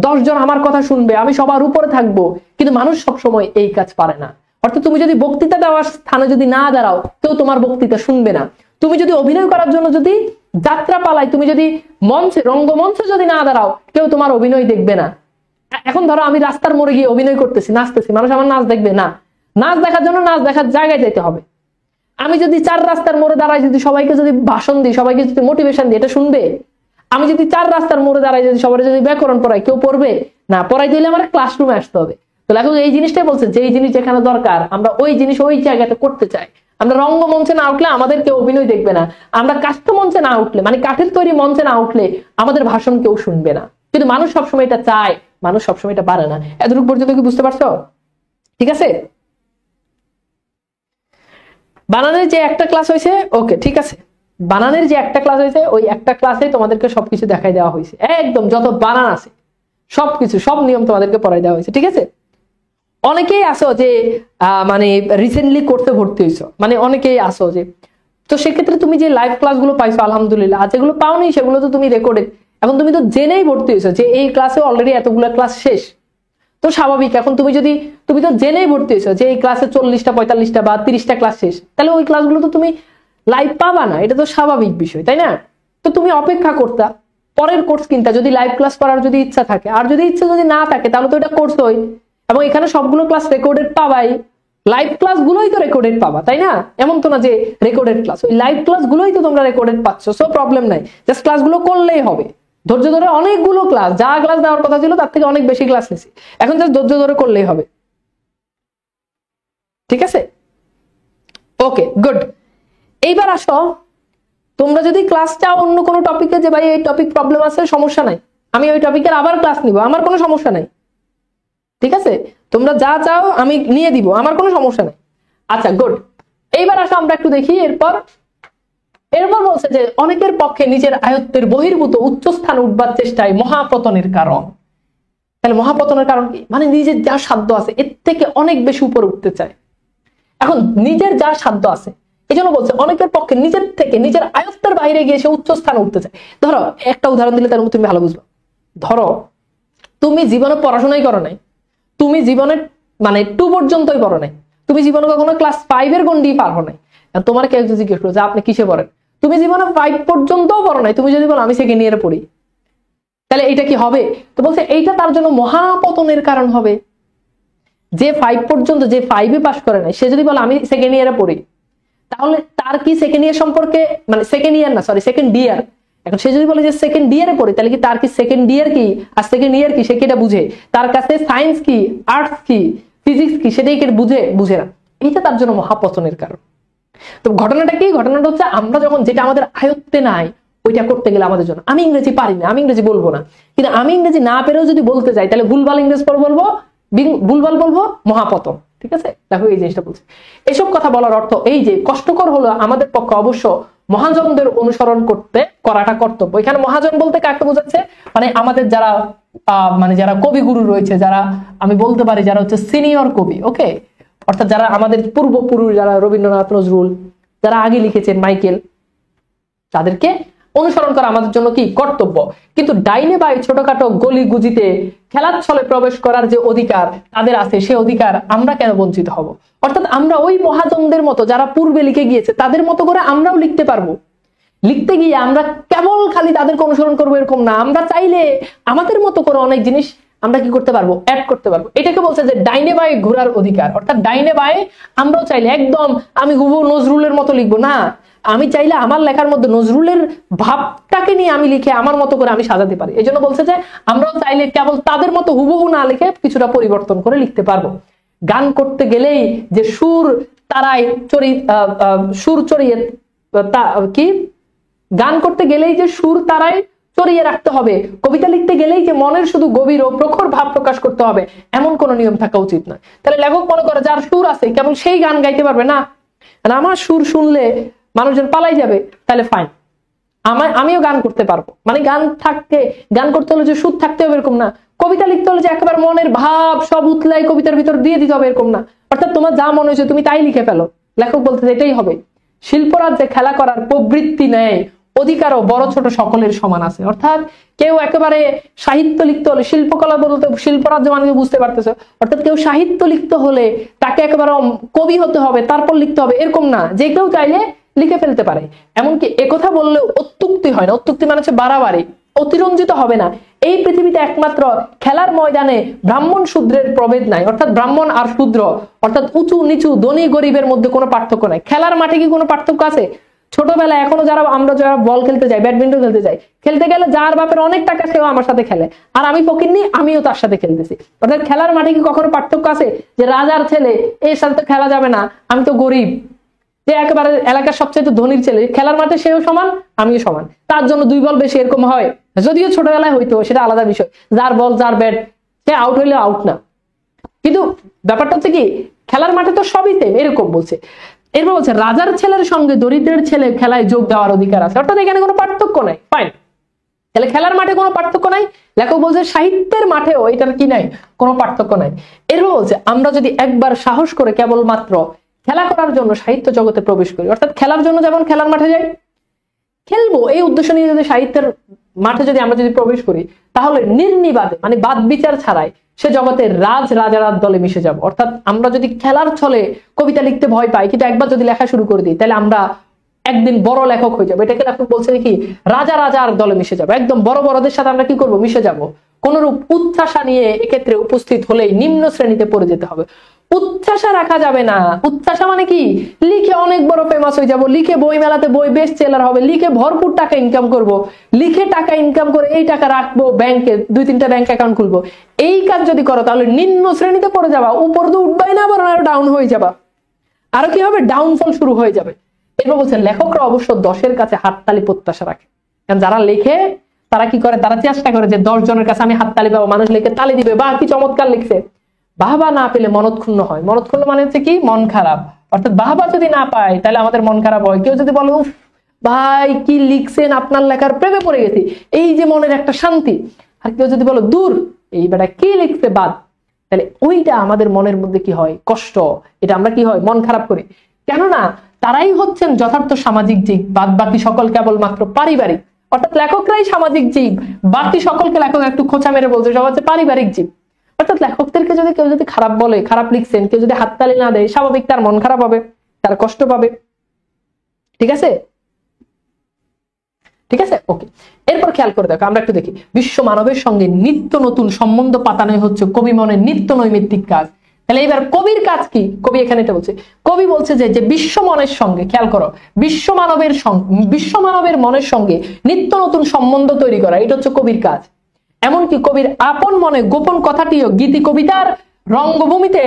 10 জন আমার কথা শুনবে, আমি সবার উপরে থাকবো, কিন্তু মানুষ সবসময় এই কাজ পারে না। অর্থাৎ তুমি যদি বক্তৃতা দেওয়ার স্থানে যদি না দাঁড়াও, কেউ তোমার বক্তৃতা শুনবে না। তুমি যদি অভিনয় করার জন্য যদি যাত্রা পালায়, তুমি যদি মঞ্চে রঙ্গমঞ্চে যদি না দাঁড়াও, কেউ তোমার অভিনয় দেখবে না। এখন ধরো আমি রাস্তার মোড়ে গিয়ে অভিনয় করতেছি, নাচতেছি, মানুষ আমার নাচ দেখবে না। নাচ দেখার জন্য নাচ দেখার জায়গায় যেতে হবে। আমি যদি 4 রাস্তার মোড়ে দাঁড়াই, যদি সবাইকে যদি ভাষণ দিই, সবাইকে যদি মোটিভেশন দিই, এটা শুনবে? আমি যদি 4 রাস্তার মোড়ে দাঁড়াই, যদি সবাই যদি ব্যাকরণ পড়াই, কেউ পড়বে না। পড়াই দিলে আমার ক্লাসরুমে আসতে হবে। তো এখন এই জিনিসটাই বলছে, যে এই জিনিস যেখানে দরকার আমরা ওই জিনিস ওই জায়গাতে করতে চাই। আমরা রঙ্গমঞ্চে না উঠলে আমাদের কেউ অভিনয় দেখবে না। আমরা কাষ্ঠমঞ্চে না উঠলে, মানে কাঠের তৈরি মঞ্চে না উঠলে আমাদের ভাষণ কেউ শুনবে না। কিন্তু মানুষ সবসময় এটা চায়, মানুষ সবসময় এটা পারে না। এতটুকু পর্যন্ত কি বুঝতে পারছো? ঠিক আছে। বানানের যে একটা ক্লাস হয়েছে, ওকে ঠিক আছে, বানানের যে একটা ক্লাস হয়েছে, ওই একটা ক্লাসে তোমাদেরকে সবকিছু দেখাই দেওয়া হয়েছে, একদম যত বানান আছে সবকিছু, সব নিয়ম তোমাদেরকে পড়াই দেওয়া হয়েছে। ঠিক আছে। অনেকেই আসো যে মানে রিসেন্টলি কোর্সে ভর্তি হয়েছো, মানে অনেকেই আসো যে, তো সেক্ষেত্রে তুমি যে লাইভ ক্লাসগুলো পাইছো আলহামদুলিল্লাহ, আর যেগুলো পাওনি সেগুলো তো তুমি রেকর্ডেড। এখন তুমি তো জেনেই ভর্তি হয়েছো যে এই ক্লাসে অলরেডি এতগুলো ক্লাস শেষ, তো স্বাভাবিক। এখন তুমি তো জেনেই ভর্তি হয়েছো যে এই ক্লাসে 40টা 45টা বা 30টা ক্লাস শেষ, তাহলে ওই ক্লাসগুলো তো তুমি লাইভ পাবা না, এটা তো স্বাভাবিক বিষয়, তাই না? তো তুমি অপেক্ষা করতা পরের কোর্স কিনতা, যদি লাইভ ক্লাস করার যদি ইচ্ছা থাকে। আর যদি ইচ্ছা যদি না থাকে তাহলে তো এটা কোর্স হয়, এবং এখানে সবগুলো ক্লাস রেকর্ডেড পাবাই। লাইভ ক্লাস গুলোই তো রেকর্ডেড পাবা, তাই না? এমন তো না যে রেকর্ডেড ক্লাস, ওই লাইভ ক্লাস গুলোই তো তোমরা রেকর্ডেড পাচ্ছ, সো প্রবলেম নাই। জাস্ট ক্লাসগুলো করলেই হবে। ধৈর্য ধরে অনেকগুলো ক্লাস, যা ক্লাস দেওয়ার কথা ছিল তার থেকে অনেক বেশি ক্লাস নিছি, এখন জাস্ট ধৈর্য ধরে করলেই হবে। ঠিক আছে, ওকে গুড। এইবার আসো, তোমরা যদি ক্লাস চাও অন্য কোনো টপিকে, যে ভাই এই টপিক প্রবলেম আছে, সমস্যা নাই, আমি ওই টপিকের আবার ক্লাস নিব, আমার কোনো সমস্যা নাই। ঠিক আছে, তোমরা যা চাও আমি নিয়ে দিব, আমার কোনো সমস্যা নাই। আচ্ছা গুড। এইবার আসো আমরা একটু দেখি। এরপর বলছে যে অনেকের পক্ষে নিজের আয়ত্তের বহির্ভূত উচ্চ স্থানে উঠবার চেষ্টায় মহাপতনের কারণ। তাহলে মহাপতনের কারণ কি? মানে নিজের যা সাধ্য আছে এর থেকে অনেক বেশি উপরে উঠতে চায়। এখন নিজের যা সাধ্য আছে, এই জন্য বলছে অনেকের পক্ষে নিজের থেকে, নিজের আয়ত্তের বাইরে গিয়ে সে উচ্চ স্থানে উঠতে চায়। ধরো একটা উদাহরণ দিলে তার তুমি ভালো বুঝবে। ধরো তুমি জীবনে পড়াশোনাই করো নাই, তুমি জীবনে মানে 2 পর্যন্তই পড়ো নাই, তুমি জীবনে কখনো ক্লাস 5 এর গন্ডি পারো নাই। তোমার কেউ যদি জিজ্ঞেস করো যে আপনি কিসে পড়েন, তুমি জীবনে 5 পর্যন্তও পড়ো নাই, তুমি যদি বলো আমি সেকেন্ড ইয়ারে পড়ি, তাহলে এইটা কি হবে? তো বলছে এইটা তার জন্য মহাপতনের কারণ হবে। যে 5 পর্যন্ত, যে 5 পাস করে নাই, সে যদি বলে আমি সেকেন্ড ইয়ারে পড়ি, তাহলে তার কি সেকেন্ড ইয়ার সম্পর্কে, মানে সেকেন্ড ইয়ার, এখন সে যদি বলে যে সেকেন্ড ইয়ারে পড়ে, তাহলে কি তার কি সেকেন্ড ইয়ার কি আর সেকেন্ড ইয়ার কি সে কি এটা বুঝে? তার কাছে সায়েন্স কি, আর্টস কি, ফিজিক্স কি, সেটাই কি বুঝে না। এইটা তার জন্য মহাপতনের কারণ। তো ঘটনাটা কি? ঘটনাটা হচ্ছে আমরা যখন যেটা আমাদের আয়ত্তে নাই ওইটা করতে গেলে আমাদের জন্য, আমি ইংরেজি পারি না, আমি ইংরেজি বলবো না, কিন্তু আমি ইংরেজি না পেরেও যদি বলতে যাই তাহলে ভুলভাল ইংরেজি বলবো, মহাপতন। ঠিক আছে, দেখো এই জিনিসটা বলছে। এসব কথা বলার অর্থ এই যে কষ্টকর হলো আমাদের পক্ষে অবশ্য মহাজনদের অনুসরণ করাটা কর্তব্য। এখানে মহাজন বলতে কাকে বোঝাচ্ছে? মানে আমাদের যারা মানে যারা কবিগুরু রয়েছে, যারা আমি বলতে পারি যারা হচ্ছে সিনিয়র কবি, ওকে, অর্থাৎ যারা আমাদের পূর্বপুরুষ, যারা রবীন্দ্রনাথ, নজরুল, যারা আগে লিখেছেন, মাইকেল, তাদেরকে অনুসরণ করা আমাদের জন্য কি কর্তব্য। কিন্তু ডাইনে বাই ছোটখাটো গলি গুজিতে খেলার ছলে প্রবেশ করার যে অধিকার তাদের আছে, সে অধিকার আমরা কেন বঞ্চিত হব? অর্থাৎ আমরা ওই মহাজনদের মতো যারা পূর্বে লিখে গিয়েছে তাদের মতো করে আমরাও লিখতে পারবো, লিখতে গিয়ে আমরা কেবল খালি তাদেরকে অনুসরণ করবো এরকম না, আমরা চাইলে আমাদের মতো করে অনেক জিনিস আমরা কি করতে পারবো, অ্যাড করতে পারবো। এটাকে বলছে যে ডাইনে বায়ে ঘোরার অধিকার, অর্থাৎ ডাইনে বায়ে আমরাও চাইলে একদম আমি হুবহু নজরুলের মতো লিখবো না, আমি চাইলে আমার লেখার মধ্যে নজরুলের ভাবটাকে নিয়ে আমি লিখে আমার মতো করে আমি সাজাতে পারি। এই জন্য বলছে যে আমরাও চাইলে কেবল তাদের মতো হুবহু না লিখে কিছুটা পরিবর্তন করে লিখতে পারবো। গান করতে গেলেই যে সুর তারাই সুর চড়িয়ে কি গান করতে গেলেই যে সুর তারাই চড়িয়ে রাখতে হবে, কবিতা লিখতে গেলেই যে মনের শুধু গভীর ও প্রখর ভাব প্রকাশ করতে হবে, এমন কোন নিয়ম থাকা উচিত নয়। তাহলে লেখক মনে করে যার সুর আছে কেবল সেই গান গাইতে পারবে না, আমার সুর শুনলে মানুষজন পালাই যাবে, তাহলে ফাইন, আমিও গান করতে পারবো। মানে গান করতে হলে যে সুর থাকতে হবে এরকম না, কবিতা লিখতে হলে যে একেবারে মনের ভাব সব উতলাই কবিতার ভিতর দিয়ে দিতে হবে এরকম না, অর্থাৎ তোমার যা মনে হয়েছে তুমি তাই লিখে ফেলো। লেখক বলতে এটাই হবে। শিল্পরাজ যে খেলা করার প্রবৃত্তি নেয়, অধিকারও বড় ছোট সকলের সমান আছে। অর্থাৎ কেউ একেবারে সাহিত্য লিখতে হলে, শিল্পকলা বলতে শিল্পরাজ মানে বুঝতে পারতেছে, অর্থাৎ কেউ সাহিত্য লিখতে হলে তাকে একেবারে কবি হতে হবে তারপর লিখতে হবে এরকম না, যে কেউ চাইলে লিখে ফেলতে পারে। এমনকি একথা বললেও অত্যুক্তি হয় না, অত্যুক্তি মানে হচ্ছে বাড়াবাড়ি, অতিরঞ্জিত হবে না। এই পৃথিবীতে একমাত্র খেলার ময়দানে ব্রাহ্মণ শূদ্রের প্রভেদ নাই, অর্থাৎ ব্রাহ্মণ আর শূদ্র, অর্থাৎ উঁচু নিচু ধনী গরিবের মধ্যে কোনো পার্থক্য নাই। খেলার মাঠে কি কোনো পার্থক্য আছে? ছোটবেলায় এখনো আমরা যারা বল খেলতে যাই, ব্যাডমিন্টন খেলতে যাই, খেলতে গেলে যার বাপের অনেক টাকা সেও আমার সাথে খেলে, আর আমি ফকিন্নি আমিও তার সাথে খেলতেছি। অর্থাৎ খেলার মাঠে কি কখনো পার্থক্য আছে যে রাজার ছেলে এর সাথে তো খেলা যাবে না, আমি তো গরিব, যে একেবারে এলাকার সবচেয়ে ধনীর ছেলে খেলার মাঠে সেও সমান আমিও সমান, তার জন্য 2 বল বেশি এরকম হয়? যদিও ছোটবেলায় হইতো, সেটা আলাদা বিষয়, যার বল যার ব্যাট, সে আউট হইলে আউট না। কিন্তু ব্যাপারটা হচ্ছে কি, খেলার মাঠে তো সবই সেম এরকম বলছে। এরপর বলছে রাজার ছেলের সঙ্গে দরিদ্রের ছেলে খেলায় যোগ দেওয়ার অধিকার আছে, অর্থাৎ এখানে কোনো পার্থক্য নাই। ফাইন, তাহলে খেলার মাঠে কোনো পার্থক্য নাই। লেখক বলছে সাহিত্যের মাঠেও এটার কি নাই, কোনো পার্থক্য নাই। এরপর বলছে আমরা যদি একবার সাহস করে কেবলমাত্র খেলা করার জন্য সাহিত্য জগতে প্রবেশ করি, অর্থাৎ খেলার জন্য যেমন খেলার মাঠে যাই, খেলবো এই উদ্দেশ্য নিয়ে যদি সাহিত্যের মাঠে আমরা যদি প্রবেশ করি, তাহলে নির্নিবাদে মানে বাদ বিচার ছাড়াই সে জগতে রাজার দলে মিশে যাব। অর্থাৎ আমরা যদি খেলার ছলে কবিতা লিখতে ভয় পাই, কিন্তু একবার যদি লেখা শুরু করে দিই, তাহলে আমরা একদিন বড় লেখক হয়ে যাবো। এটাকে লেখক বলছে কি, রাজার দলে মিশে যাবো, একদম বড়দের সাথে আমরা কি করব, মিশে যাব। কোনরূপ উচ্চাসা নিয়ে এক্ষেত্রে উপস্থিত হলেই নিম্ন শ্রেণীতে পড়ে যেতে হবে। উচ্চাসা রাখা যাবে না। উচ্চাসা মানে কি, লিখে অনেক বড় ফেমাস হয়ে যাব, লিখে বই মেলাতে বই বেস্ট সেলার হবে, লিখে ভরপুর টাকা ইনকাম করব, লিখে টাকা ইনকাম করে এই টাকা রাখবো ব্যাংকে, 2-3টা ব্যাংক অ্যাকাউন্ট খুলবো। এই কাজ যদি করো তাহলে নিম্ন শ্রেণীতে পড়ে যাবা, উপর তো উঠবাই না, বরং আরো ডাউন হয়ে যাবা, আরো কি হবে, ডাউনফল শুরু হয়ে যাবে। এরপর বলছেন লেখকরা অবশ্য 10-এর কাছে হাততালি প্রত্যাশা রাখে। কারণ যারা লেখে তারা কি করে, তারা চেষ্টা করে যে 10 জনের কাছে আমি হাততালি পাবো, মানুষ লিখে তালি দিবে, বা কি চমৎকার লিখছে। বাহবা না পেলে মনক্ষুণ্ণ হয়। মনক্ষুণ্ণ মানে হচ্ছে কি, মন খারাপ। অর্থাৎ বাহবা যদি না পাই তাহলে আমাদের মন খারাপ হয়। কেউ যদি বলে উফ ভাই কি লিখছেন, আপনার লেখার প্রেমে পড়ে গেছি, এই যে মনের একটা শান্তি। আর কেউ যদি বলো দূর এই বেটা কি লিখছে বাদ, তাহলে ওইটা আমাদের মনের মধ্যে কি হয়, কষ্ট, এটা আমরা কি হয়, মন খারাপ করি। কেননা তারাই হচ্ছেন যথার্থ সামাজিক জীব, বাদ বাকি সকল কেবলমাত্র পারিবারিক। অর্থাৎ লেখকরাই সামাজিক জীব, বাকি সকলকে লেখক একটু খোঁচা মেরে বলছে সব হচ্ছে পারিবারিক জীব। অর্থাৎ লেখকদেরকে যদি কেউ যদি খারাপ বলে, খারাপ লিখছেন, কেউ যদি হাততালি না দেয়, স্বাভাবিক তার মন খারাপ হবে, তার কষ্ট পাবে। ঠিক আছে, ঠিক আছে, ওকে। এরপর খেয়াল করে দেখো, আমরা একটু দেখি, বিশ্ব মানবের সঙ্গে নিত্য নতুন সম্বন্ধ পাতানোই হচ্ছে কবি মনের নিত্য নৈমিত্তিক কাজ। তাহলে এবার কবির কাজ কি? কবি এখানে এটা বলছে, কবি বলছে যে বিশ্ব মনের সঙ্গে, খেয়াল করো, বিশ্ব মানবের মনের সঙ্গে নিত্য নতুন সম্বন্ধ তৈরি করা, এটা হচ্ছে কবির কাজ। এমনকি কবির আপন মনে গোপন কথাটিও গীতি কবিতার রঙ্গভূমিতে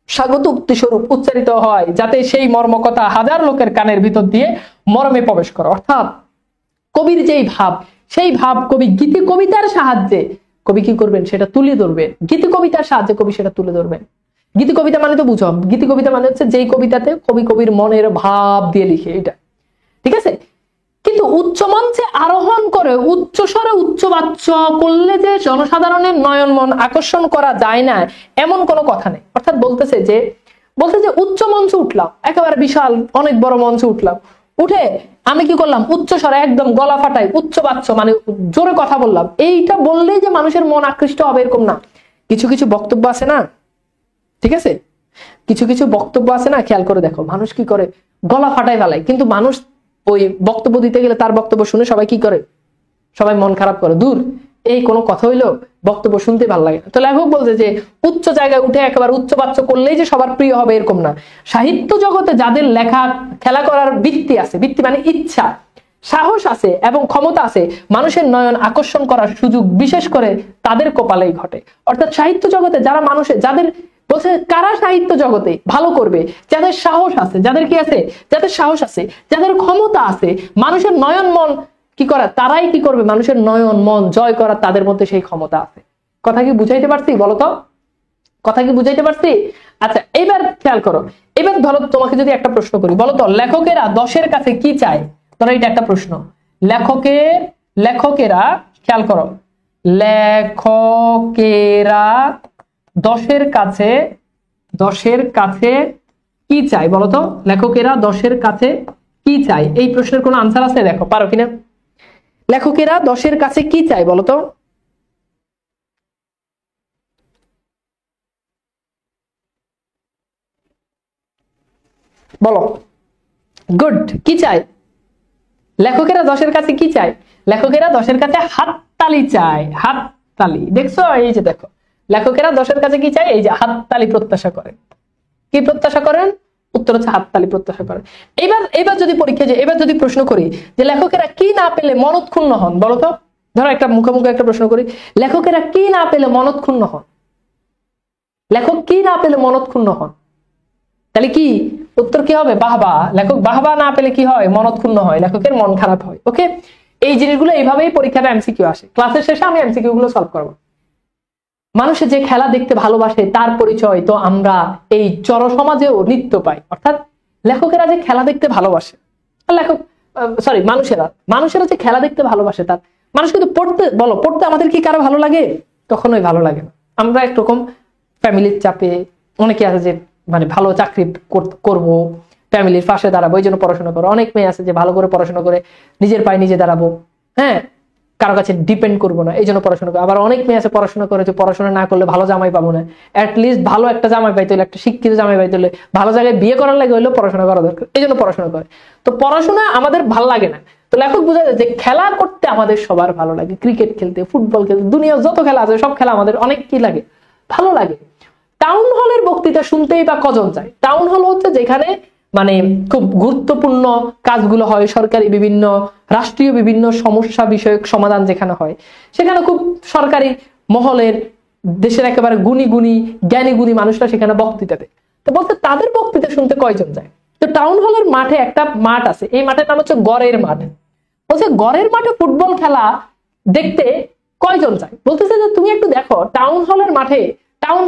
স্বাগত উক্তি স্বরূপ উচ্চারিত হয়, যাতে সেই মর্মকথা হাজার লোকের কানের ভিতর দিয়ে মর্মে প্রবেশ করে। অর্থাৎ কবির যেই ভাব, সেই ভাব কবি গীতি কবিতার সাহায্যে কবি কি করবেন, সেটা তুলে ধরবেন। গীতি কবিতার সাহায্যে কবি সেটা তুলে ধরবেন। গীতি কবিতা মানে তো বুঝো, গীতি কবিতা মানে হচ্ছে যেই কবিতাতে কবির মনের ভাব দিয়ে লিখে, এটা ঠিক আছে। কিন্তু উচ্চ মঞ্চে আরোহণ করে উচ্চ স্বরে উচ্চ বাচ্য করলে যে জনসাধারণের নয়ন মন আকর্ষণ করা যায় না, এমন কোনো কথা নেই। অর্থাৎ বলতেছে যে উচ্চ মঞ্চে উঠলাম, একেবারে বিশাল অনেক বড় মঞ্চে উঠলাম, উঠে আমি কি করলাম, উচ্চ স্বরে একদম গলা ফাটাই উচ্চ বাচ্য মানে জোরে কথা বললাম, এইটা বললেই যে মানুষের মন আকৃষ্ট হবে এরকম না। কিছু কিছু বক্তব্য আছে না, ঠিক আছে, কিছু কিছু বক্তব্য আছে না, খেয়াল করে দেখো, মানুষ কি করে গলা ফাটাই ফেলায়, কিন্তু মানুষ ওই বক্তব্য দিতে গেলে তার বক্তব্য শুনে সবাই কি করে, সবাই মন খারাপ করে, দূর এই কোনো কথা হইলো, বক্তব্য শুনতে ভালো লাগে না। তো লেখক বলছে যে উচ্চ জায়গায় উঠে একেবারে উচ্চবাচ্য করলেই যে সবার প্রিয় হবে এরকম না। সাহিত্য জগতে যাদের লেখা খেলা করার বৃত্তি আছে, বৃত্তি মানে ইচ্ছা, সাহস আছে এবং ক্ষমতা আছে, মানুষের নয়ন আকর্ষণ করার সুযোগ বিশেষ করে তাদের কপালেই ঘটে। অর্থাৎ সাহিত্য জগতে যারা মানুষের, যাদের বলছে কারা সাহিত্য জগতে ভালো করবে, যাদের সাহস আছে, যাদের কি আছে, যাদের সাহস আছে, যাদের ক্ষমতা আছে, মানুষের নয়ন মন কি করা, তারাই কি করবে, মানুষের নয়ন মন জয় করা, তাদের মধ্যে সেই ক্ষমতা আছে। কথা কি বুঝাইতে পারছি বলতো, কথা কি বুঝাইতে পারছি? আচ্ছা এবার খেয়াল করো, এবার ধরো তোমাকে যদি একটা প্রশ্ন করি, বলতো লেখকেরা 10-এর কাছে কি চায়। ধরো এটা একটা প্রশ্ন, লেখকেরা খেয়াল করো, লেখকেরা 10-এর কাছে কি চাই বলতো, লেখকেরা 10-এর কাছে কি চাই? এই প্রশ্নের কোনো আনসার আছে? দেখো পারো কিনা। লেখকেরা 10-এর কাছে কি চাই বলতো? বলো, গুড, কি চাই? লেখকেরা 10-এর কাছে কি চাই? লেখকেরা 10-এর কাছে হাততালি চায়, হাততালি। দেখছো, এই যে দেখো, লেখকেরা 10-এর কাছে কি চাই? এই যে হাততালি প্রত্যাশা করেন। কি প্রত্যাশা করেন? উত্তর হচ্ছে হাততালি প্রত্যাশা করেন। এবার যদি পরীক্ষা, যে এবার যদি প্রশ্ন করি যে লেখকেরা কি না পেলে মনৎক্ষুণ্ণ হন বলতো, ধরো একটা মুখোমুখি একটা প্রশ্ন করি, লেখকেরা কি না পেলে মনৎক্ষুণ্ণ হন, লেখক কি না পেলে মনৎক্ষুণ্ণ হন, তাহলে কি উত্তর কি হবে? বাহবা। লেখক বাহবা না পেলে কি হয়? মনৎক্ষুণ্ণ হয়, লেখকের মন খারাপ হয়। ওকে, এই জিনিসগুলো এইভাবেই পরীক্ষাতে এমসিকিউ আসে। ক্লাসের শেষে আমি এমসিকিউ গুলো সলভ করবো। মানুষে যে খেলা দেখতে ভালোবাসে তার পরিচয় তো আমরা এই চর সমাজেও নিত্য পাই। অর্থাৎ লেখকেরা যে খেলা দেখতে ভালোবাসে, মানুষেরা যে খেলা দেখতে ভালোবাসে, তার মানুষ কিন্তু পড়তে আমাদের কি কারো ভালো লাগে? কখনোই ভালো লাগে না। আমরা একরকম ফ্যামিলির চাপে, অনেকে আছে যে মানে ভালো চাকরি করব, ফ্যামিলির পাশে দাঁড়াবো, এই জন্য পড়াশোনা করো। অনেক মেয়ে আছে যে ভালো করে পড়াশোনা করে নিজের পায়ে নিজে দাঁড়াবো, হ্যাঁ, কারো কাছে ডিপেন্ড করবো না, এই জন্য পড়াশোনা করে। আবার অনেক মেয়ে আছে পড়াশোনা করে যে পড়াশোনা না করলে ভালো জামাই পাবো না, অ্যাটলিস্ট ভালো একটা জামাই পাইতে হলে, একটা শিক্ষিত জামাই পাইতে হলে, ভালো জায়গায় বিয়ে করার লাগে হলেও পড়াশোনা করা দরকার, এই জন্য পড়াশোনা করে। তো পড়াশোনা আমাদের ভালো লাগে না। তো লেখক বোঝা যায় যে খেলা করতে আমাদের সবার ভালো লাগে, ক্রিকেট খেলতে, ফুটবল খেলতে, দুনিয়ার যত খেলা আছে সব খেলা আমাদের অনেক কি লাগে, ভালো লাগে। টাউন হলের বক্তৃতা শুনতেই বা কজন যায়? টাউন হল হচ্ছে যেখানে মানে খুব গুরুত্বপূর্ণ কাজগুলো হয়, সরকারি বিভিন্ন, রাষ্ট্রীয় বিভিন্ন সমস্যা বিষয়ক সমাধান যেখানে হয়, সেখানে খুব সরকারি মহলের, দেশের একেবারে গুণী জ্ঞানী মানুষরা সেখানে বক্তৃতা দেয়। তো বলতে তাদের বক্তৃতা শুনতে কয়জন যায়? তো টাউন হলের মাঠে একটা মাঠ আছে, এই মাঠের নাম হচ্ছে গড়ের মাঠ। বলছে গড়ের মাঠে ফুটবল খেলা দেখতে কয়জন যায়? বলতেছে যে তুমি একটু দেখো, টাউন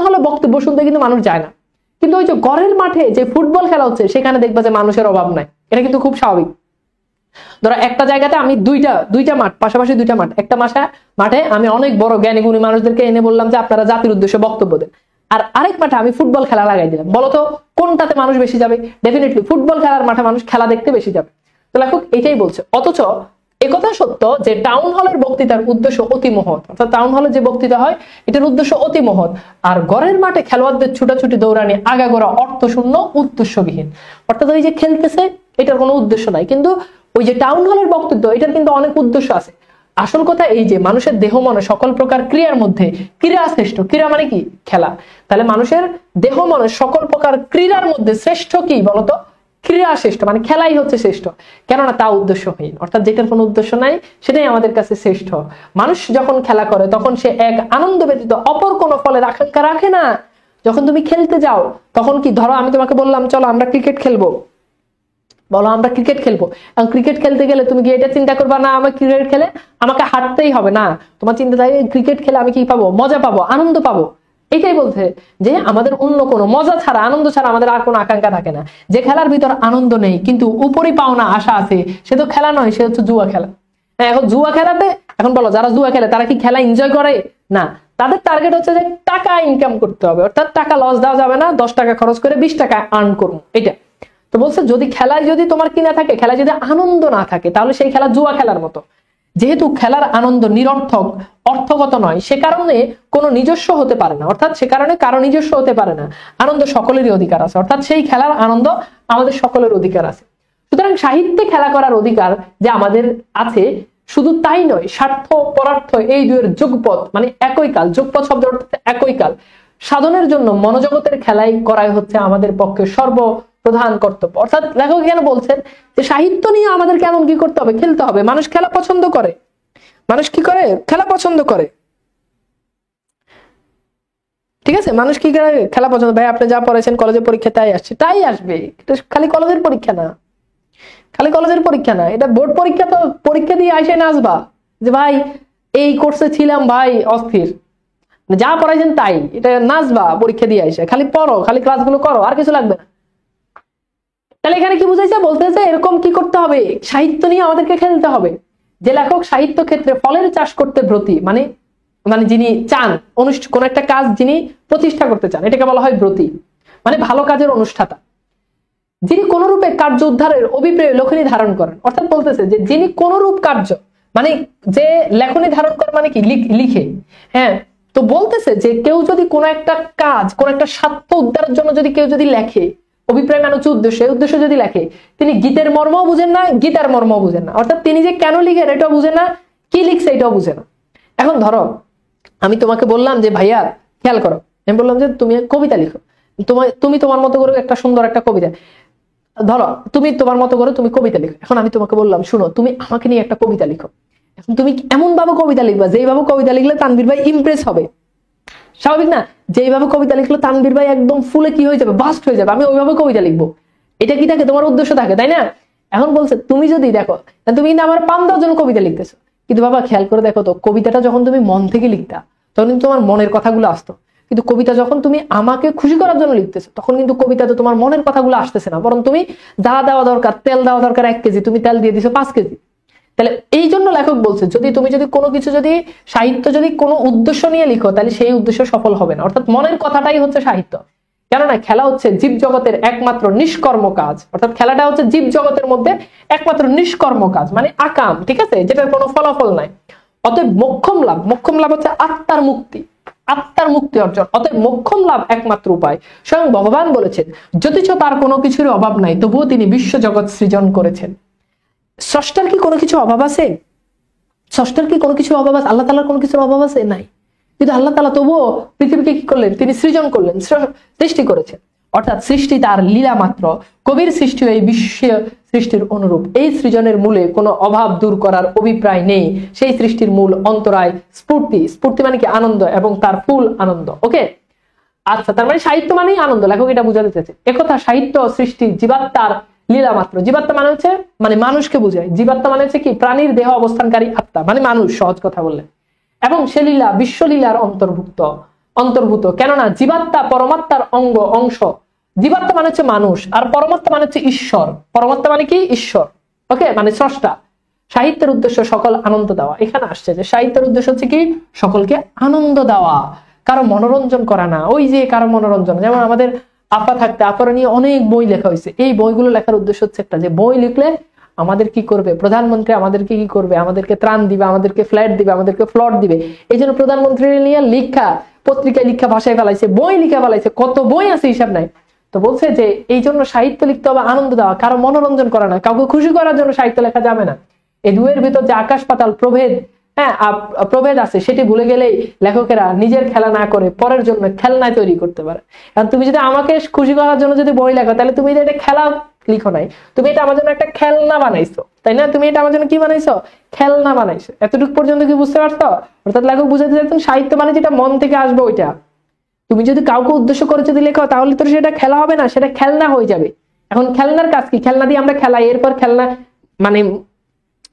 হলে বক্তব্য শুনতে কিন্তু মানুষ যায় না, কিন্তু ওই যে গড়ের মাঠে যে ফুটবল খেলা হচ্ছে সেখানে দেখবা যে মানুষের অভাব নাই। এটা কিন্তু খুব স্বাভাবিক। ধরো একটা জায়গাতে আমি দুইটা মাঠ, পাশাপাশি দুইটা মাঠ, একটা মাঠে আমি অনেক বড় জ্ঞানী গুণী মানুষদেরকে এনে বললাম যে আপনারা জাতির উদ্দেশ্যে বক্তব্য দেন, আর আরেক মাঠে আমি ফুটবল খেলা লাগাই দিলাম। বলতো কোনটাতে মানুষ বেশি যাবে? ডেফিনেটলি ফুটবল খেলার মাঠে মানুষ খেলা দেখতে বেশি যাবে। তো লেখক এটাই বলছে। অথচ একথা সত্য যে টাউন হলের বক্তৃতার উদ্দেশ্য অতি মহৎ, অর্থাৎ টাউন হলে যে বক্তৃতা হয় এটার উদ্দেশ্য অতি মহৎ, আর গড়ের মাঠে খেলোয়াড়দের ছুটাছুটি দৌড়ানি আগাগোড়া অর্থশূন্য, উদ্দেশ্যবিহীন। অর্থাৎ ওই যে খেলতেছে এটার কোনো উদ্দেশ্য নাই, কিন্তু ওই যে টাউন হলের বক্তব্য এটার কিন্তু অনেক উদ্দেশ্য আছে। আসল কথা এই যে মানুষের দেহ মনে সকল প্রকার ক্রিয়ার মধ্যে ক্রীড়া শ্রেষ্ঠ। ক্রীড়া মানে কি? খেলা। তাহলে মানুষের দেহ মনে সকল প্রকার ক্রীড়ার মধ্যে শ্রেষ্ঠ কি বলতো? ক্রীড়া শ্রেষ্ঠ, মানে খেলাই হচ্ছে শ্রেষ্ঠ। কেননা তা উদ্দেশ্যহীন, অর্থাৎ যেটার কোনো উদ্দেশ্য নাই সেটাই আমাদের কাছে শ্রেষ্ঠ। মানুষ যখন খেলা করে তখন সে এক আনন্দ ব্যতীত অপর কোনো ফলের আকাঙ্ক্ষা রাখে না। যখন তুমি খেলতে যাও তখন কি, ধরো আমি তোমাকে বললাম চলো আমরা ক্রিকেট খেলবো, বলো আমরা ক্রিকেট খেলবো, এবং ক্রিকেট খেলতে গেলে তুমি কি এটা চিন্তা করবা না আমার ক্রিকেট খেলে আমাকে হারতেই হবে? না, তোমার চিন্তা থাকে ক্রিকেট খেলে আমি কি পাবো? মজা পাবো, আনন্দ পাবো। এটাই বলছে যে আমাদের অন্য কোনো মজা ছাড়া, আনন্দ ছাড়া আমাদের আর কোনো আকাঙ্ক্ষা থাকে না। যে খেলার ভিতর আনন্দ নেই কিন্তু উপরই পাওনা আশা আছে, সে তো খেলা নয়, সে হচ্ছে জুয়া খেলা। হ্যাঁ, এখন জুয়া খেলাতে, এখন বলো যারা জুয়া খেলে তারা কি খেলা এনজয় করে? না, তাদের টার্গেট হচ্ছে যে টাকা ইনকাম করতে হবে, অর্থাৎ টাকা লস দেওয়া যাবে না, 10 টাকা খরচ করে 20 টাকা আর্ন করবো, এটা। তো বলছে যদি খেলায় যদি তোমার কি না থাকে, খেলায় যদি আনন্দ না থাকে, তাহলে সেই খেলা জুয়া খেলার মতো। যেহেতু খেলার আনন্দ নিরর্থক, অর্থগত নয়, সে কারণে কোনো নিজস্ব হতে পারে না, অর্থাৎ সে কারণে কারো নিজস্ব হতে পারে না। আনন্দ সকলেরই অধিকার আছে, অর্থাৎ সেই খেলার আনন্দ আমাদের সকলের অধিকার আছে। সুতরাং সুতরাং সাহিত্যে খেলা করার অধিকার যে আমাদের আছে, শুধু তাই নয়, স্বার্থ পরার্থ এই দুয়ের যোগপথ মানে একই কাল, যোগপথ শব্দ একই কাল সাধনের জন্য মনোজগতের খেলাই করাই হচ্ছে আমাদের পক্ষে সর্বপ্রধান কর্তব্য। অর্থাৎ লেখক এখানে বলছেন যে সাহিত্য নিয়ে আমাদের কেমন কি করতে হবে, খেলতে হবে। মানুষ খেলা পছন্দ করে, মানুষ কি করে, খেলা পছন্দ করে। ঠিক আছে, মানুষ কি করে, খেলা পছন্দ। ভাই আপনি যা পড়াইছেন কলেজের পরীক্ষা তাই আসছে, তাই আসবে। এটা খালি কলেজের পরীক্ষা না, খালি কলেজের পরীক্ষা না, এটা বোর্ড পরীক্ষা। তো পরীক্ষা দিয়ে আইসে নাচবা যে ভাই এই কোর্সে ছিলাম ভাই অস্থির, যা পড়াইছেন তাই, এটা নাচবা পরীক্ষা দিয়ে আইসে। খালি পড়ো, খালি ক্লাসগুলো করো, আর কিছু লাগবে না। তাহলে এখানে কি বুঝাইছে, বলতেছে এরকম কি করতে হবে, সাহিত্য নিয়ে আমাদেরকে খেলতে হবে। যে লেখক সাহিত্য ক্ষেত্রে ফলের চাষ করতে ব্রতী, মানে মানে যিনি চান কোন একটা কাজ যিনি প্রতিষ্ঠা করতে চান, এটাকে বলা হয় ব্রতী, মানে ভালো কাজের অনুষ্ঠাতা। যিনি কোন রূপে কার্য উদ্ধারের অভিপ্রায় লেখনী ধারণ করেন, অর্থাৎ বলতেছে যে যিনি কোন রূপ কার্য, মানে যে লেখনী ধারণ করে মানে কি লিখে। হ্যাঁ, তো বলতেছে যে কেউ যদি কোনো একটা কাজ, কোন একটা স্বার্থ উদ্ধারের জন্য যদি কেউ যদি লেখে, অভিপ্রায় মানে হচ্ছে উদ্দেশ্য, এই উদ্দেশ্য যদি লেখে, তিনি গীতের মর্মও বুঝেন না, গীতার মর্মও বুঝেন না। অর্থাৎ তিনি যে কেন লিখেন এটাও বুঝেন না, কি লিখছে এটাও বুঝে না। এখন ধরো আমি তোমাকে বললাম যে ভাইয়া খেয়াল করো, আমি বললাম যে তুমি কবিতা লিখো, তুমি তোমার মতো করে একটা সুন্দর একটা কবিতা, ধরো তুমি তোমার মতো করে তুমি কবিতা লিখো। এখন আমি তোমাকে বললাম শুনো তুমি আমাকে নিয়ে একটা কবিতা লিখো। এখন তুমি এমন ভাবে কবিতা লিখবা যেইভাবে কবিতা লিখলে তানভীর ভাই ইমপ্রেস হবে, স্বাভাবিক না? যেইভাবে কবিতা লিখলে তানভীর ভাই একদম ফুলে কি হয়ে যাবে, বাস্ট হয়ে যাবে, আমি ওইভাবে কবিতা লিখবো। এটা কি থাকে, তোমার উদ্দেশ্য থাকে, তাই না? এখন বলছে তুমি যদি দেখো, তুমি কিন্তু আমার 5-10 জন কবিতা লিখতেছো, কিন্তু বাবা খেয়াল করে দেখো তো, কবিতাটা যখন তুমি মন থেকে লিখতা তখন কিন্তু তোমার মনের কথাগুলো আসতো, কিন্তু কবিতা যখন তুমি আমাকে খুশি করার জন্য লিখতেছো তখন কিন্তু কবিতাতে তোমার মনের কথাগুলো আসতেছে না, বরং তুমি যা দেওয়া দরকার, তেল দেওয়া দরকার 1 কেজি, তুমি তেল দিয়ে দিছো 5 কেজি। তাহলে এই জন্য লেখক বলছে তুমি যদি কোনো কিছু, যদি সাহিত্য যদি কোনো উদ্দেশ্য নিয়ে লিখো তাহলে সেই উদ্দেশ্য সফল হবে না। অর্থাৎ মনের কথাটাই হচ্ছে সাহিত্য। কেননা খেলা হচ্ছে জীব জগতের একমাত্র নিষ্কর্ম কাজ, অর্থাৎ খেলাটা হচ্ছে জীব জগতের মধ্যে একমাত্র নিষ্কর্ম কাজ, মানে আকাম, ঠিক আছে, যেটার কোনো ফলাফল নাই। অতএব মোক্ষম লাভ হচ্ছে আত্মার মুক্তি, আত্মার মুক্তি অর্জন। অতএব মোক্ষম লাভ একমাত্র উপায়। স্বয়ং ভগবান বলেছেন যদিচ তার কোনো কিছুর অভাব নাই তবুও তিনি বিশ্ব জগৎ সৃজন করেছেন। স্রষ্টার কি কোনো কিছু অভাব আছে? স্রষ্টার কি কোনো কিছু অভাব আছে? আল্লাহ তাআলার কোনো কিছুর অভাব আছে? নাই। কিন্তু আল্লাহ তাআলা তবুও পৃথিবীকে কি করলেন, তিনি সৃজন করলেন, সৃষ্টি করেছেন। অর্থাৎ সৃষ্টি তার লীলা মাত্র, কবির সৃষ্টি এই বিশ্ব সৃষ্টির অনুরূপ। এই সৃজনের মূলে কোনো অভাব দূর করার অভিপ্রায় নেই। সেই সৃষ্টির মূল অন্তরায় স্ফূর্তি, স্ফূর্তি মানে কি আনন্দ, এবং তার ফুল আনন্দ। ওকে, আচ্ছা, তার মানে সাহিত্য মানেই আনন্দ, লেখক এটা বুঝাতে চেয়েছে। একথা সাহিত্য সৃষ্টি জীবাত্মার লীলা মাত্র। জীবাত্মা মানে হচ্ছে, মানে মানুষকে বোঝায়। জীবাত্মা মানে হচ্ছে কি, প্রাণীর দেহ অবস্থানকারী আত্মা, মানে মানুষ, সহজ কথা বললে। এবং সে লীলা বিশ্বলীলার অন্তর্ভূত। কেননা জীবাত্মা পরমাত্মার অংশ। জীবাত্মা মানে হচ্ছে মানুষ, আর পরমাত্মা মানে হচ্ছে ঈশ্বর। পরমাত্মা মানে কি, ঈশ্বর। ওকে, মানে স্রষ্টা। সাহিত্যের উদ্দেশ্য সকল আনন্দ দেওয়া। এখানে আসছে যে সাহিত্যের উদ্দেশ্য হচ্ছে কি, সকলকে আনন্দ দেওয়া, কারো মনোরঞ্জন করা না। ওই যে কারো মনোরঞ্জন, যেমন আমাদের আপা থাকতে, আপার নিয়ে অনেক বই লেখা হয়েছে। এই বইগুলো লেখার উদ্দেশ্য হচ্ছে একটা, যে বই লিখলে আমাদের কি করবে, প্রধানমন্ত্রী আমাদেরকে কি করবে, আমাদেরকে ত্রাণ দিবে, আমাদেরকে ফ্ল্যাট দিবে, আমাদেরকে প্লট দিবে। এই জন্য প্রধানমন্ত্রী নিয়ে লিখা, পত্রিকায় লিখা, ভাষায় ফেলাইছে, বই লিখা ফেলাইছে, কত বই আছে হিসাব নাই। তো বলছে যে এই জন্য সাহিত্য লিখতে হবে আনন্দ দেওয়া, কারো মনোরঞ্জন করা না, কাউকে খুশি করার জন্য সাহিত্য লেখা যাবে না। এই দুয়ের ভিতর যে আকাশ পাতাল প্রভেদ আছে, সেটি ভুলে গেলেই লেখকেরা নিজের খেলা না করে পরের জন্য খেলনায় তৈরি করতে পারে। কারণ তুমি যদি আমাকে খুশি করার জন্য যদি বই লেখো, তাহলে তুমি এটা খেলা লিখো নাই, তুমি এটা আমার জন্য একটা খেলনা বানাইছো, তাই না? তুমি এটা আমার জন্য কি বানাইছো, খেলনা বানাইছো। এতটুকু পর্যন্ত কি বুঝতে পারছো? অর্থাৎ লেখক বুঝাতে চাইছেন সাহিত্য মানে যেটা মন থেকে আসবে ওইটা। তুমি যদি কাউকে উদ্দেশ্য করে যদি লেখো, তাহলে তো সেটা খেলা হবে না, সেটা খেলনা হয়ে যাবে। এখন খেলনার কাজ কি, খেলনা দিয়ে আমরা খেলাই, এরপর খেলনা মানে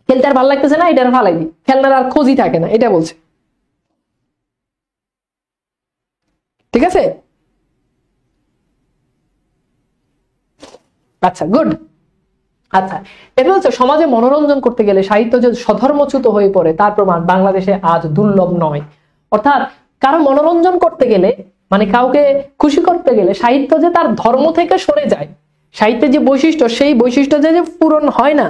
খেলতে আর ভালো লাগতেছে না, এটা আর ভালাই দিই, খেলনার আর খোঁজই থাকে না, এটা বলছে। ঠিক আছে, আচ্ছা, গুড। আচ্ছা, এটা হচ্ছে সমাজে মনোরঞ্জন করতে গেলে সাহিত্য যে স্বধর্মচ্যুত হয়ে পড়ে তার প্রমাণ বাংলাদেশে আজ দুর্লভ নয়। অর্থাৎ কারো মনোরঞ্জন করতে গেলে, মানে কাউকে খুশি করতে গেলে সাহিত্য যে তার ধর্ম থেকে সরে যায়, সাহিত্যের যে বৈশিষ্ট্য, সেই বৈশিষ্ট্য যে পূরণ হয় না,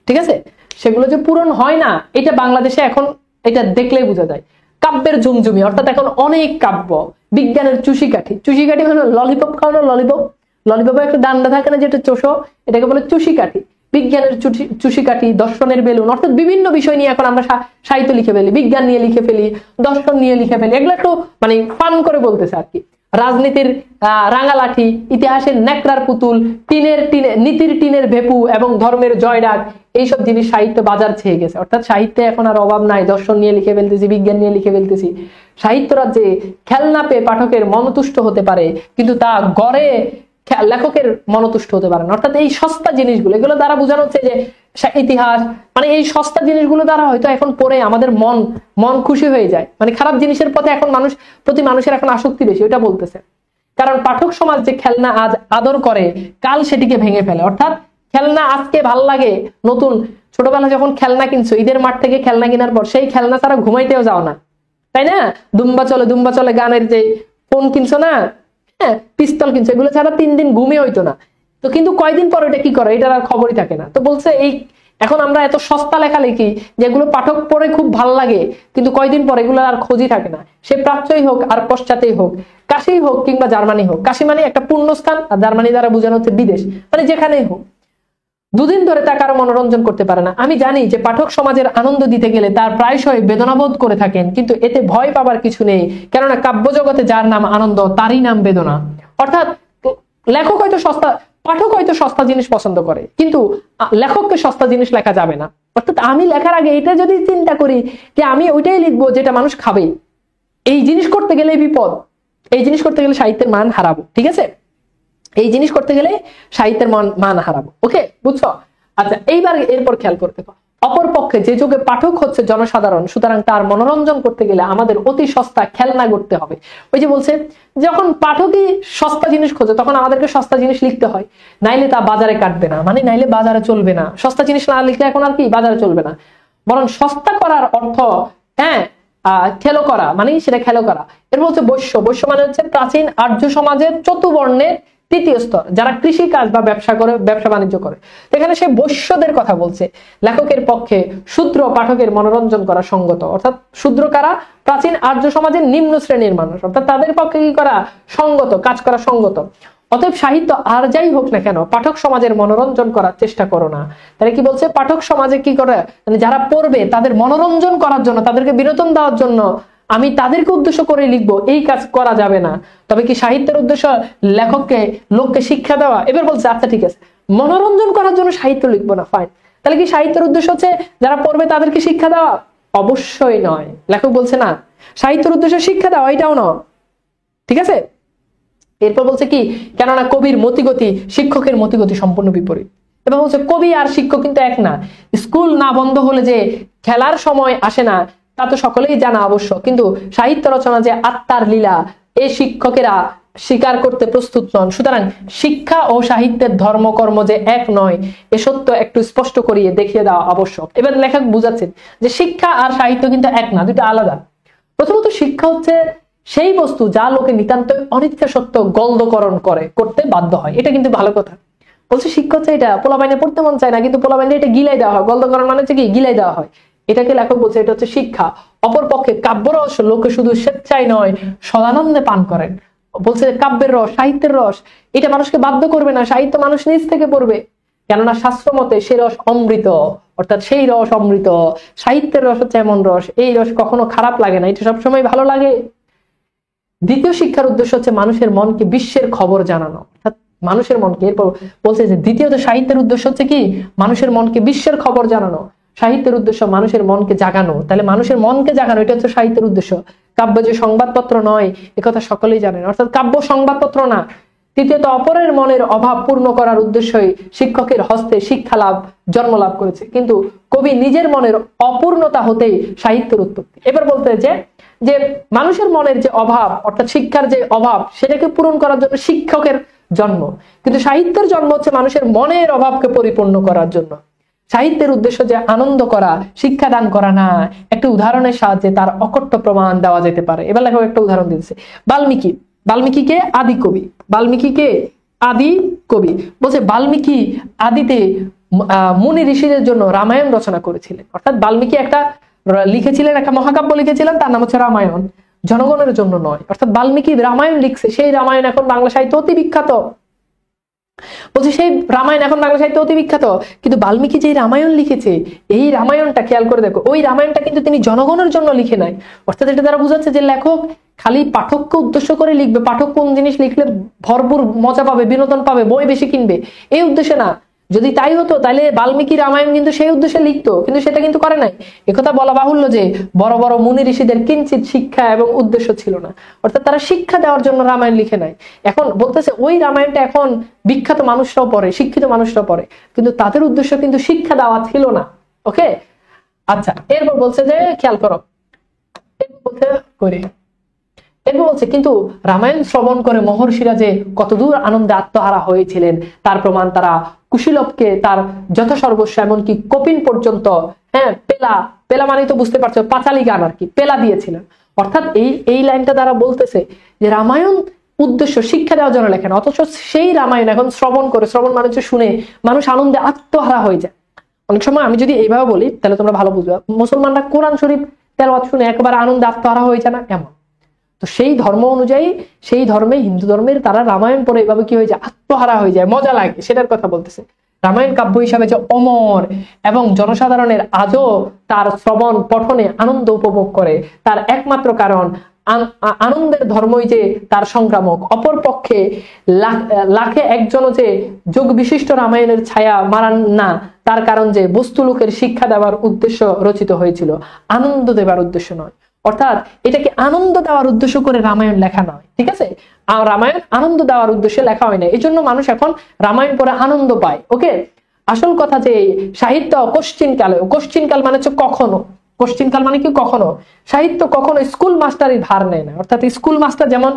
ঠিক আছে, সেগুলো যে পূরণ হয় না, এটা বাংলাদেশে এখন এটা দেখলেই বোঝা যায়। কাব্যের ঝুমঝুমি, অর্থাৎ এখন অনেক কাব্য, বিজ্ঞানের চুষিকাঠি মানে ললিপপ খাওয়ানো, ললিপপ ললিপপে একটা ডান্ডা থাকে না যেটা চোষো, এটাকে বলে চুষি কাঠি। বিজ্ঞানের চুষি কাঠি, দর্শনের বেলুন, অর্থাৎ বিভিন্ন বিষয় নিয়ে এখন আমরা সাহিত্য লিখে ফেলি, বিজ্ঞান নিয়ে লিখে ফেলি, দর্শন নিয়ে লিখে ফেলি, এগুলো একটু মানে ফান করে বলতেছে আর কি। রাজনীতির রাঙালাঠি, ইতিহাসের ন্যাকড়ার পুতুল, নীতির টিনের ভেপু এবং ধর্মের জয়ডাক, এইসব জিনিস সাহিত্য বাজার ছেয়ে গেছে। অর্থাৎ সাহিত্যে এখন আর অভাব নাই, দর্শন নিয়ে লিখে ফেলতেছি, বিজ্ঞান নিয়ে লিখে ফেলতেছি। সাহিত্য রাজ্যে খেলনা পেয়ে পাঠকের মনতুষ্ট হতে পারে, কিন্তু তা গড়ে লেখকের মনতুষ্ট হতে পারে না। অর্থাৎ এই সস্তা জিনিসগুলো, এগুলো দ্বারা বোঝানো হচ্ছে যে ইতিহাস মানে এই সস্তা জিনিসগুলো দ্বারা হয়তো এখন পড়ে আমাদের মন খুশি হয়ে যায়, মানে খারাপ জিনিসের পথে এখন মানুষের এখন আসক্তি বেশি, ওটা বলতেছে। কারণ পাঠক সমাজ যে খেলনা আজ আদর করে, কাল সেটিকে ভেঙে ফেলে। অর্থাৎ খেলনা আজকে ভাল লাগে, নতুন ছোটবেলা যখন খেলনা কিনছো, ঈদের মাঠ থেকে খেলনা কেনার পর সেই খেলনা ছাড়া ঘুমাইতেও যাও না, তাই না? দুম্বা চলে গানের যে ফোন কিনছো না, হ্যাঁ, পিস্তল কিনছো, এগুলো ছাড়া 3 দিন ঘুমে হইতো না। তো কিন্তু কয়দিন পর এটা কি করে, এটার আর খবরই থাকে না। তো বলছে এই এখন আমরা এত সস্তা লেখা লিখি যেগুলো পাঠক পড়ে খুব ভাল লাগে, কিন্তু কয়দিন পর এগুলো আর খোঁজই থাকে না। সে প্রাচ্যই হোক আর পশ্চাতেই হোক, কাশী হোক কিংবা জার্মানি হোক। কাশী মানে একটা পুণ্যস্থান, আর জার্মানি দ্বারা বোঝানো হচ্ছে বিদেশ, মানে যেখানেই হোক। দুদিন ধরে তা কারো মনোরঞ্জন করতে পারে না। আমি জানি যে পাঠক সমাজের আনন্দ দিতে গেলে তার প্রায়শই বেদনাবোধ করে থাকেন, কিন্তু এতে ভয় পাবার কিছু নেই, কেননা কাব্য জগতে যার নাম আনন্দ তারই নাম বেদনা। অর্থাৎ লেখক হয়তো সস্তা, পাঠক হয়তো সস্তা জিনিস পছন্দ করে, কিন্তু লেখককে সস্তা জিনিস লেখা যাবে না। অর্থাৎ আমি লেখার আগে এটা যদি চিন্তা করি যে আমি ওইটাই লিখবো যেটা মানুষ খাবে, এই জিনিস করতে গেলে বিপদ। এই জিনিস করতে গেলে সাহিত্যের মান হারাবো, ঠিক আছে? এই জিনিস করতে গেলে সাহিত্যের মান হারাবো। ওকে, বুঝছো? আচ্ছা, এইবার এরপর খেয়াল করতে পারো, অপরপক্ষে যে যুগে পাঠক হচ্ছে জনসাধারণ, সুতরাং তার মনোরঞ্জন করতে গেলে আমাদের অতি সস্তা খেলনা করতে হবে। ওই যে বলছে যখন পাঠকই সস্তা জিনিস খোঁজে তখন আমাদেরকে সস্তা জিনিস লিখতে হয়, নাইলে তা বাজারে কাটবে না, মানে নাইলে বাজারে চলবে না। সস্তা জিনিস না লিখলে এখন আর কি বাজারে চলবে না। বরং সস্তা করার অর্থ হ্যাঁ খেলো করা, মানে সেটা খেলো করা। এর বলছে বৈশ্য মানে হচ্ছে প্রাচীন আর্য সমাজের চতুর্বর্ণের তৃতীয় স্তর, যারা কৃষি কাজ বা ব্যবসা বাণিজ্য করে। এখানে সে বৈশ্যদের কথা বলছে। লেখকের পক্ষে শূদ্র পাঠকের মনোরঞ্জন করা সঙ্গত। অর্থাৎ শূদ্র কারা? প্রাচীন আর্য সমাজের নিম্ন শ্রেণীর মানুষ। অর্থাৎ তাদের পক্ষে কি করা সঙ্গত, কাজ করা সঙ্গত। অতএব সাহিত্য আর যাই হোক না কেন পাঠক সমাজের মনোরঞ্জন করার চেষ্টা করো না। তাহলে কি বলছে? পাঠক সমাজে কি করে, মানে যারা পড়বে তাদের মনোরঞ্জন করার জন্য, তাদেরকে বিনোদন দেওয়ার জন্য আমি তাদেরকে উদ্দেশ্য করে লিখবো, এই কাজ করা যাবে না। তবে কি সাহিত্যের উদ্দেশ্য লোককে শিক্ষা দেওয়া? এবার বলছে আচ্ছা ঠিক আছে, মনোরঞ্জন করার জন্য সাহিত্য লিখবো না, ফাইন। তাহলে কি সাহিত্যের উদ্দেশ্য হচ্ছে যারা পড়বে তাদেরকে শিক্ষা দেওয়া? অবশ্যই নয়। লেখক বলছে না, সাহিত্যের উদ্দেশ্য শিক্ষা দেওয়া, এটাও না, ঠিক আছে? এরপর বলছে কি, কেননা কবির মতিগতি শিক্ষকের মতিগতি সম্পূর্ণ বিপরীত। এবার বলছে কবি আর শিক্ষক কিন্তু এক না। স্কুল না বন্ধ হলে যে খেলার সময় আসে না তা তো সকলেই জানা আবশ্যক, কিন্তু সাহিত্য রচনা যে আত্মার লীলা এই শিক্ষকেরা স্বীকার করতে প্রস্তুত নন। সুতরাং শিক্ষা ও সাহিত্যের ধর্মকর্ম যে এক নয় এ সত্য একটু স্পষ্ট করিয়ে দেখিয়ে দেওয়া আবশ্যক। এবার লেখক বুঝাচ্ছেন যে শিক্ষা আর সাহিত্য কিন্তু এক না, দুটো আলাদা। প্রথমত শিক্ষা হচ্ছে সেই বস্তু যা লোকে নিতান্ত অনিচ্ছা সত্য গলদকরণ করতে বাধ্য হয়, এটা কিন্তু ভালো কথা। বলছে শিক্ষা হচ্ছে এটা, পোলাপাইনে পড়তে মন চায় না কিন্তু পোলাপাইনে এটা গিলাই দেওয়া হয়, গলদকরণ মানে হচ্ছে কি গিলাই দেওয়া হয়, এটাকে লেখক বলছে এটা হচ্ছে শিক্ষা। অপরপক্ষে কাব্যরস লোকে শুধু স্বেচ্ছায় নয় সদানন্দে পান করেন। বলছে কাব্যের রস, সাহিত্যের রস, এটা মানুষকে বাধ্য করবে না, সাহিত্য মানুষ নিজ থেকে পড়বে। কেননা শাস্ত্র মতে সে রস অমৃত, অর্থাৎ সেই রস অমৃত। সাহিত্যের রস হচ্ছে এমন রস, এই রস কখনো খারাপ লাগে না, এটা সবসময় ভালো লাগে। দ্বিতীয় শিক্ষার উদ্দেশ্য হচ্ছে মানুষের মনকে বিশ্বের খবর জানানো, অর্থাৎ মানুষের মনকে। এরপর বলছে যে দ্বিতীয়ত সাহিত্যের উদ্দেশ্য হচ্ছে কি, মানুষের মনকে বিশ্বের খবর জানানো। সাহিত্যের উদ্দেশ্য মানুষের মনকে জাগানো, তাহলে মানুষের মনকে জাগানো এটা হচ্ছে সাহিত্যের উদ্দেশ্য। কাব্য যে সংবাদপত্র নয় একথা সকলেই জানেন, অর্থাৎ কাব্য সংবাদপত্র না। তৃতীয়ত অপরের মনের অভাব পূর্ণ করার উদ্দেশ্যই শিক্ষকের হস্তে শিক্ষা জন্ম লাভ করেছে, কিন্তু কবি নিজের মনের অপূর্ণতা হতেই সাহিত্যের উৎপত্তি। এবার বলতে যে মানুষের মনের যে অভাব, অর্থাৎ শিক্ষার যে অভাব, সেটাকে পূরণ করার জন্য শিক্ষকের জন্ম, কিন্তু সাহিত্যের জন্ম হচ্ছে মানুষের মনের অভাবকে পরিপূর্ণ করার জন্য। সাহিত্যের উদ্দেশ্য যে আনন্দ করা, শিক্ষাদান করা না। একটা উদাহরণের সাহায্যে তার অকট্য প্রমাণ দেওয়া যেতে পারে। এবার লেখক একটা উদাহরণ দিচ্ছে, বাল্মীকিকে আদি কবি। বাল্মীকিকে আদি কবি বলছে বাল্মীকি আদিতে মুনি ঋষিদের জন্য রামায়ণ রচনা করেছিলেন। অর্থাৎ বাল্মীকি একটা লিখেছিলেন, একটা মহাকাব্য লিখেছিলেন, তার নাম হচ্ছে রামায়ণ, জনগণের জন্য নয়। অর্থাৎ বাল্মীকি রামায়ণ লিখছে, সেই রামায়ণ এখন বাংলা সাহিত্য অতি বিখ্যাত। বলছে সেই রামায়ণ এখন বাংলা সাহিত্যে অতি বিখ্যাত, কিন্তু বাল্মীকি যে রামায়ণ লিখেছে, এই রামায়ণটা খেয়াল করে দেখো, ওই রামায়ণটা কিন্তু তিনি জনগণের জন্য লিখে নাই। অর্থাৎ এটা দ্বারা বোঝাচ্ছে যে লেখক খালি পাঠককে উদ্দেশ্য করে লিখবে, পাঠক কোন জিনিস লিখলে ভরপুর মজা পাবে, বিনোদন পাবে, বই বেশি কিনবে, এই উদ্দেশ্যে না। যদি তাই হতো তাহলে বাল্মীকি রামায়ণ কিন্তু সেই উদ্দেশ্যে লিখতো, কিন্তু সেটা কিন্তু করে নাই। একথা বলা বাহুল্য যে বড় বড় মুনি ঋষিদের কিঞ্চিত শিক্ষা এবং উদ্দেশ্য ছিল না, অর্থাৎ তারা শিক্ষা দেওয়ার জন্য রামায়ণ লিখে নাই। এখন বলতেছে ওই রামায়ণটা এখন বিখ্যাত মানুষরাও পড়ে, শিক্ষিত মানুষরাও পড়ে, কিন্তু তাদের উদ্দেশ্য কিন্তু শিক্ষা দেওয়া ছিল না। ওকে, আচ্ছা, এরপর বলছে যে খেয়াল করো, এরপর বলছে কিন্তু রামায়ণ শ্রবণ করে মহর্ষিরা যে কতদূর আনন্দে আত্মহারা হয়েছিলেন তার প্রমাণ তারা কুশীলবকে তার যথাসর্বস্ব এমনকি কপিন পর্যন্ত, হ্যাঁ, পেলা মানে তো বুঝতে পারছো, পাঁচালি গান আর কি, পেলা দিয়েছিলেন। অর্থাৎ এই লাইনটা দ্বারা বলতেছে যে রামায়ণ উদ্দেশ্য শিক্ষা দেওয়ার জন্য লেখেন, অথচ সেই রামায়ণ এখন শ্রবণ করে, শ্রবণ মানে শুনে মানুষ আনন্দে আত্মহারা হয়ে যায়। অনেক সময় আমি যদি এইভাবে বলি তাহলে তোমরা ভালো বুঝবে, মুসলমানরা কোরআন শরীফ তেলাওয়াত শুনে একেবারে আনন্দে আত্মহারা হয়ে যায় না, এমন। তো সেই ধর্ম অনুযায়ী, সেই ধর্মে, হিন্দু ধর্মের তারা রামায়ণ পড়ে এভাবে কি হয়ে যায়, আত্মহারা হয়ে যায়, মজা লাগে, সেটার কথা বলতেছে। রামায়ণ কাব্য হিসাবে যে অমর এবং জনসাধারণের আজও তার শ্রবণ পঠনে আনন্দ উপভোগ করে, তার একমাত্র কারণ আনন্দের ধর্মই যে তার সংক্রামক। অপর পক্ষে লাখে একজনও যে যোগ বিশিষ্ট রামায়ণের ছায়া মারান না, তার কারণ যে বস্তু লোকের শিক্ষা দেওয়ার উদ্দেশ্য রচিত হয়েছিল, আনন্দ দেবার উদ্দেশ্য নয়। অর্থাৎ এটাকে আনন্দ দেওয়ার উদ্দেশ্য করে রামায়ণ লেখা নয়, ঠিক আছে? আর রামায়ণ আনন্দ দেওয়ার উদ্দেশ্যে লেখা হয় না, এই জন্য মানুষ এখন রামায়ণ পড়ে আনন্দ পায়। ওকে, আসল কথা যে সাহিত্য কোশ্চিনকাল মানে হচ্ছে কখনো, কোশ্চিনকাল মানে কি কখনো, সাহিত্য কখনো স্কুল মাস্টারই ভার নেয় না। অর্থাৎ স্কুল মাস্টার যেমন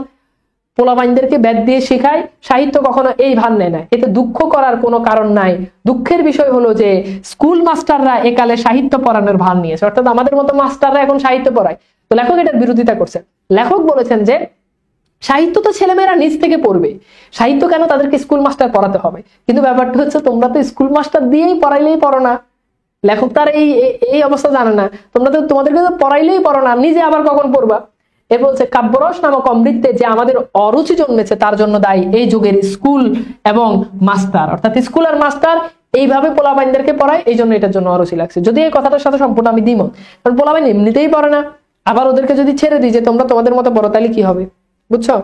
পোলাবাইনদেরকে বেদ দিয়ে শেখায়, সাহিত্য কখনো এই ভার নেয় না। এতে দুঃখ করার কোনো কারণ নাই। দুঃখের বিষয় হলো যে স্কুল মাস্টাররা একালে সাহিত্য পড়ানোর ভার নিয়েছে, অর্থাৎ আমাদের মতো মাস্টাররা এখন সাহিত্য পড়ায়। তো লেখক এটার বিরোধিতা করছে। লেখক বলেছেন যে সাহিত্য তো ছেলেমেয়েরা নিজ থেকে পড়বে, সাহিত্য কেন তাদেরকে স্কুল মাস্টার পড়াতে হবে? কিন্তু ব্যাপারটা হচ্ছে তোমরা তো স্কুল মাস্টার দিয়েই পড়াইলেই পড়ো না, লেখক তার এই অবস্থা জানে না, তোমাদেরকে তো পড়াইলেই পড়ো না, নিজে আবার কখন পড়বা? এ বলছে কাব্যরস নামক অমৃতে যে আমাদের অরুচি জন্মেছে তার জন্য দায়ী এই যুগের স্কুল এবং মাস্টার। অর্থাৎ স্কুল আর মাস্টার এইভাবে পোলাবাইনদেরকে পড়ায়, এই জন্য এটার জন্য অরুচি লাগছে। যদি এই কথাটার সাথে সম্পূর্ণ আমি দ্বিমত, কারণ পোলাবাইন এমনিতেই পড়ে না, আবার ওদেরকে যদি ছেড়ে দিই যে তোমরা তোমাদের মতো পড়ো, তাহলে কি হবে? বুঝছো?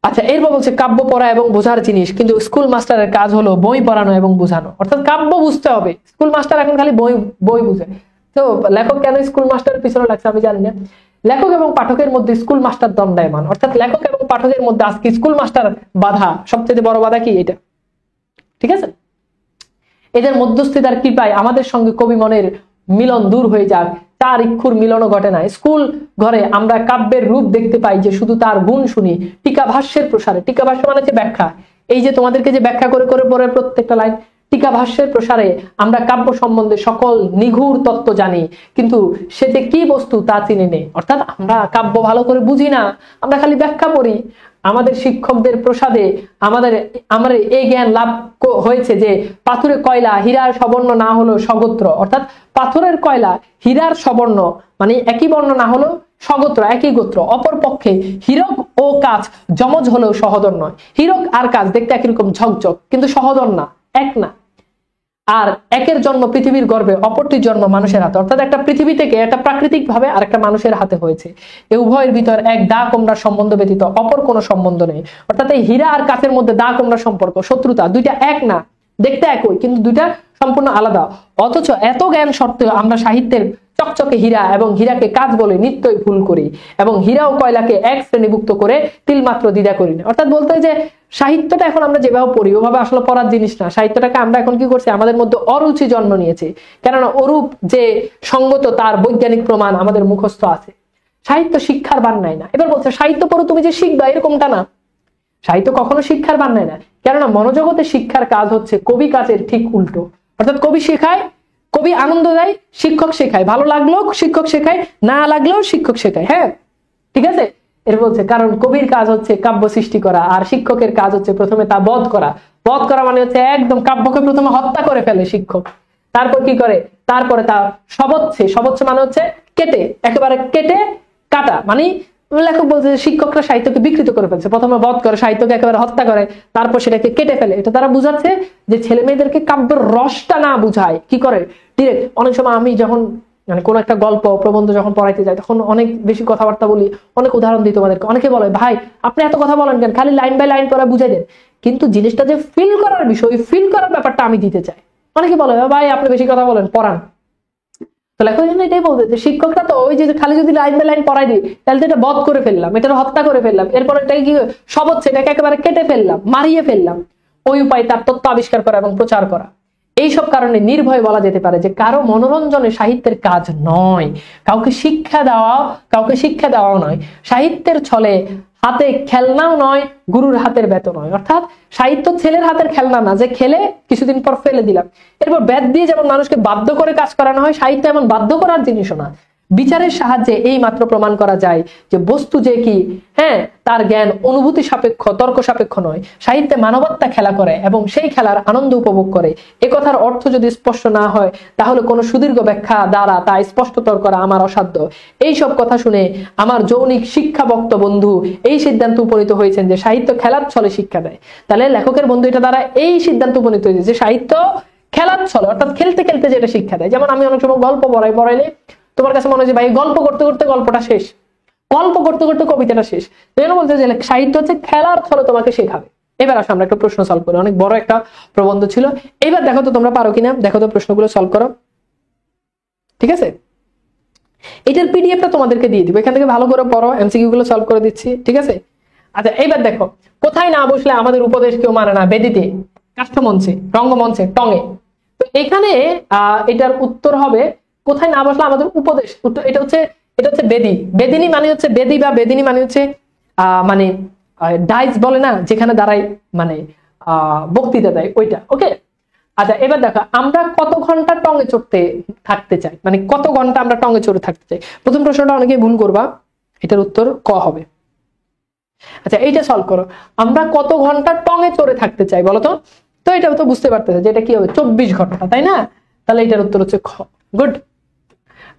আচ্ছা, এরপর বলছে কাব্য পড়া এবং বোঝার জিনিস, কিন্তু স্কুল মাস্টারের কাজ হলো বই পড়ানো এবং বোঝানো। অর্থাৎ কাব্য বুঝতে হবে, স্কুল মাস্টার এখন খালি বই বুঝে। তো লেখক কেন স্কুল মাস্টারের পিছনে লাগছে আমি জানি না। লেখক এবং পাঠকের মধ্যে স্কুল মাস্টার দণ্ডায়মান, অর্থাৎ লেখক এবং পাঠকের মধ্যে আজকে স্কুল মাস্টার বাধা, সবচেয়ে বড় বাধা কি এটা, ঠিক আছে? এদের মধ্যস্থিতার কৃপায় আমাদের সঙ্গে কবি মনের মিলন দূর হয়ে যাক, তার ইক্ষুর মিলনও ঘটে না। স্কুল ঘরে আমরা কাব্যের রূপ দেখতে পাই যে শুধু তার গুণ শুনি। টিকা ভাষ্যের প্রসারে, টিকা ভাষ্য মানে হচ্ছে ব্যাখ্যা, এই যে তোমাদেরকে যে ব্যাখ্যা করে করে পড়ে প্রত্যেকটা লাইন, টিকা ভাষ্যের প্রসারে আমরা কাব্য সম্বন্ধে সকল নিঘুর তত্ত্ব জানি, কিন্তু সেতে কি বস্তু তা চিনি নেই। অর্থাৎ আমরা কাব্য ভালো করে বুঝি না, আমরা খালি ব্যাখ্যা পড়ি। আমাদের শিক্ষকদের প্রসাদে আমাদের এই জ্ঞান লাভ হয়েছে যে পাথুরে কয়লা হীরার সবর্ণ না হলো স্বগোত্র। অর্থাৎ পাথরের কয়লা হীরার সবর্ণ মানে একই বর্ণ না হলো স্বগোত্র, একই গোত্র। অপর পক্ষে হীরক ও কাচ যমজ হলেও সহোদর নয়। হীরক আর কাচ দেখতে একই রকম ঝকঝক, কিন্তু সহোদর না, এক না। আর একের জন্ম পৃথিবীর গর্ভে, অপরটির জন্ম মানুষের হাতে। অর্থাৎ একটা পৃথিবী থেকে একটা প্রাকৃতিক ভাবে আর একটা মানুষের হাতে হয়েছে। এই উভয়ের ভিতর এক দা কোমড়ার সম্বন্ধ ব্যতীত অপর কোনো সম্বন্ধ নেই। অর্থাৎ এই হীরা আর কাচের মধ্যে দা কোমড়ার সম্পর্ক, শত্রুতা, দুইটা এক না, দেখতে একই কিন্তু দুইটা সম্পূর্ণ আলাদা। অথচ এত জ্ঞান সত্ত্বেও আমরা সাহিত্যের চকচকে হীরা এবং হীরাকে কাজ বলে নিত্যই ভুল করি, এবং হীরা ও কয়লাকে এক শ্রেণীভুক্ত করে তিলমাত্র দ্বিধা করি না। অর্থাৎ বলতে যে সাহিত্যটা এখন আমরা যেভাবে পড়ি ওভাবে আসলে পড়ার জিনিস না। সাহিত্যটাকে আমরা এখন কি করছি, আমাদের মধ্যে অরুচি জন্ম নিয়েছে, কেননা অরূপ যে সঙ্গত তার বৈজ্ঞানিক প্রমাণ আমাদের মুখস্থ আছে। সাহিত্য শিক্ষার বান নেয় না। এবার বলছে সাহিত্য পড়ো তুমি যে শিখবা এরকমটা না, সাহিত্য কখনো শিক্ষার বান নেয় না, কেননা মনোজগতে শিক্ষার কাজ হচ্ছে কবি কাজের ঠিক উল্টো। অর্থাৎ কবি শেখায়, কবি আনন্দ দেয়, শিক্ষক শেখায়, ভালো লাগলেও শিক্ষক শেখায়, না লাগলেও শিক্ষক শেখায়। হ্যাঁ, ঠিক আছে? এর বলছে কারণ কবির কাজ হচ্ছে কাব্য সৃষ্টি করা, আর শিক্ষকের কাজ হচ্ছে প্রথমে তা বধ করা। বধ করা মানে হচ্ছে একদম কাব্যকে প্রথমে হত্যা করে ফেলে শিক্ষক, তারপর কি করে, তারপরে তা সবচ্ছে মানে হচ্ছে কেটে, একেবারে কেটে কাটা, মানে লেখক বলছে যে শিক্ষকরা সাহিত্যকে বিকৃত করে ফেলছে, প্রথমে বধ করে, সাহিত্যকে একেবারে হত্যা করে, তারপর সেটাকে কেটে ফেলে। এটা তারা বুঝাচ্ছে যে ছেলে মেয়েদেরকে কাব্যের রসটা না বুঝায়, কি করে ডিরেক্ট। অনেক সময় আমি যখন মানে কোনো একটা গল্প প্রবন্ধ যখন পড়াইতে যাই তখন অনেক বেশি কথাবার্তা বলি, অনেক উদাহরণ দিই তোমাদেরকে। অনেকে বলে ভাই আপনি এত কথা বলেন কেন, খালি লাইন বাই লাইন পড়া বুঝাই দেন। কিন্তু জিনিসটা যে ফিল করার বিষয়, ফিল করার ব্যাপারটা আমি দিতে চাই। অনেকে বলে ভাই আপনি বেশি কথা বলেন, পড়ান। তো লেখক এটাই বলতে যে শিক্ষকরা তো ওই যে খালি যদি লাইন বাই লাইন পড়াই দিই তাহলে তো এটা বধ করে ফেললাম, এটা হত্যা করে ফেললাম, এরপর এটাকে কি সব হচ্ছে এটাকে একেবারে কেটে ফেললাম, মারিয়ে ফেললাম। ওই উপায় তার তত্ত্ব আবিষ্কার করা এবং প্রচার করা। এইসব কারণে নির্ভয়ে বলা যেতে পারে যে কারো মনোরঞ্জনে সাহিত্যের কাজ নয়, কাউকে শিক্ষা দেওয়াও নয়, সাহিত্যের ছলে হাতে খেলনাও নয়, গুরুর হাতের বেত নয়। অর্থাৎ সাহিত্য ছেলের হাতের খেলনা না যে খেলে কিছুদিন পর ফেলে দিলাম। এরপর বেত দিয়ে যেমন মানুষকে বাধ্য করে কাজ করানো হয়, সাহিত্য এমন বাধ্য করার জিনিসও না। বিচারের সাহায্যে এই মাত্র প্রমাণ করা যায় যে বস্তু যে কি, হ্যাঁ, তার জ্ঞান অনুভূতি সাপেক্ষ, তর্ক সাপেক্ষ নয়। সাহিত্যে মানবতা খেলা করে এবং সেই খেলার আনন্দ উপভোগ করে। এ কথার অর্থ যদি স্পষ্ট না হয় তাহলে কোনো সুদীর্ঘ ব্যাখ্যা দ্বারা তা স্পষ্টতর করা আমার অসাধ্য। এইসব কথা শুনে আমার যৌনিক শিক্ষা বক্ত বন্ধু এই সিদ্ধান্ত উপনীত হয়েছেন যে সাহিত্য খেলার ছলে শিক্ষা দেয়। তাহলে লেখকের বন্ধু এটা দ্বারা এই সিদ্ধান্ত উপনীত হয়েছে যে সাহিত্য খেলার ছলে, অর্থাৎ খেলতে খেলতে যেটা শিক্ষা দেয়। যেমন আমি অনেক সময় গল্প পড়াইলে তোমার কাছে মনে হয় যে ভাই গল্প করতে করতে গল্পটা শেষ, গল্প করতে করতে কবিতাটা শেষ। তো এর বলতে যে সাহিত্য হচ্ছে খেলার ছলে তোমাকে শেখাবে। এবার আসো আমরা একটা প্রশ্ন সলভ করি। অনেক বড় একটা প্রবন্ধ ছিল। এবার দেখো তো তোমরা পারো কিনা, দেখো তো প্রশ্নগুলো সলভ করো। ঠিক আছে, এটার পিডিএফটা তোমাদেরকে দিয়ে দিব, এখান থেকে ভালো করে পড়ো, এমসিকিউ গুলো সলভ করে দিচ্ছি। ঠিক আছে, আচ্ছা এইবার দেখো, কোথায় না বসলে আমাদের উপদেশ কেউ মানে না? বেদিতে, কাষ্ঠমঞ্চে, রঙ্গমঞ্চে, টঙে। তো এখানে এটার উত্তর হবে কোথায় না বসলে আমাদের উপদেশ। এটা হচ্ছে বেদি। বেদিনী মানে হচ্ছে বেদি বা বেদিনী মানে হচ্ছে মানে ডাইস বলে না, যেখানে দাঁড়াই মানে বক্তৃতা দেয়, ওইটা। ওকে, আচ্ছা এবার দেখো আমরা কত ঘন্টা টঙে চড়তে থাকতে চাই, মানে কত ঘন্টা আমরা টঙে চড়ে থাকতে চাই। প্রথম প্রশ্নটা অনেকে ভুল করবা, এটার উত্তর ক হবে। আচ্ছা এইটা সলভ করো, আমরা কত ঘন্টা টঙে চড়ে থাকতে চাই বলো তো। তো এটা তো বুঝতে পারতেছে যে এটা কি হবে, 24 ঘন্টা, তাই না? তাহলে এটার উত্তর হচ্ছে খ। গুড।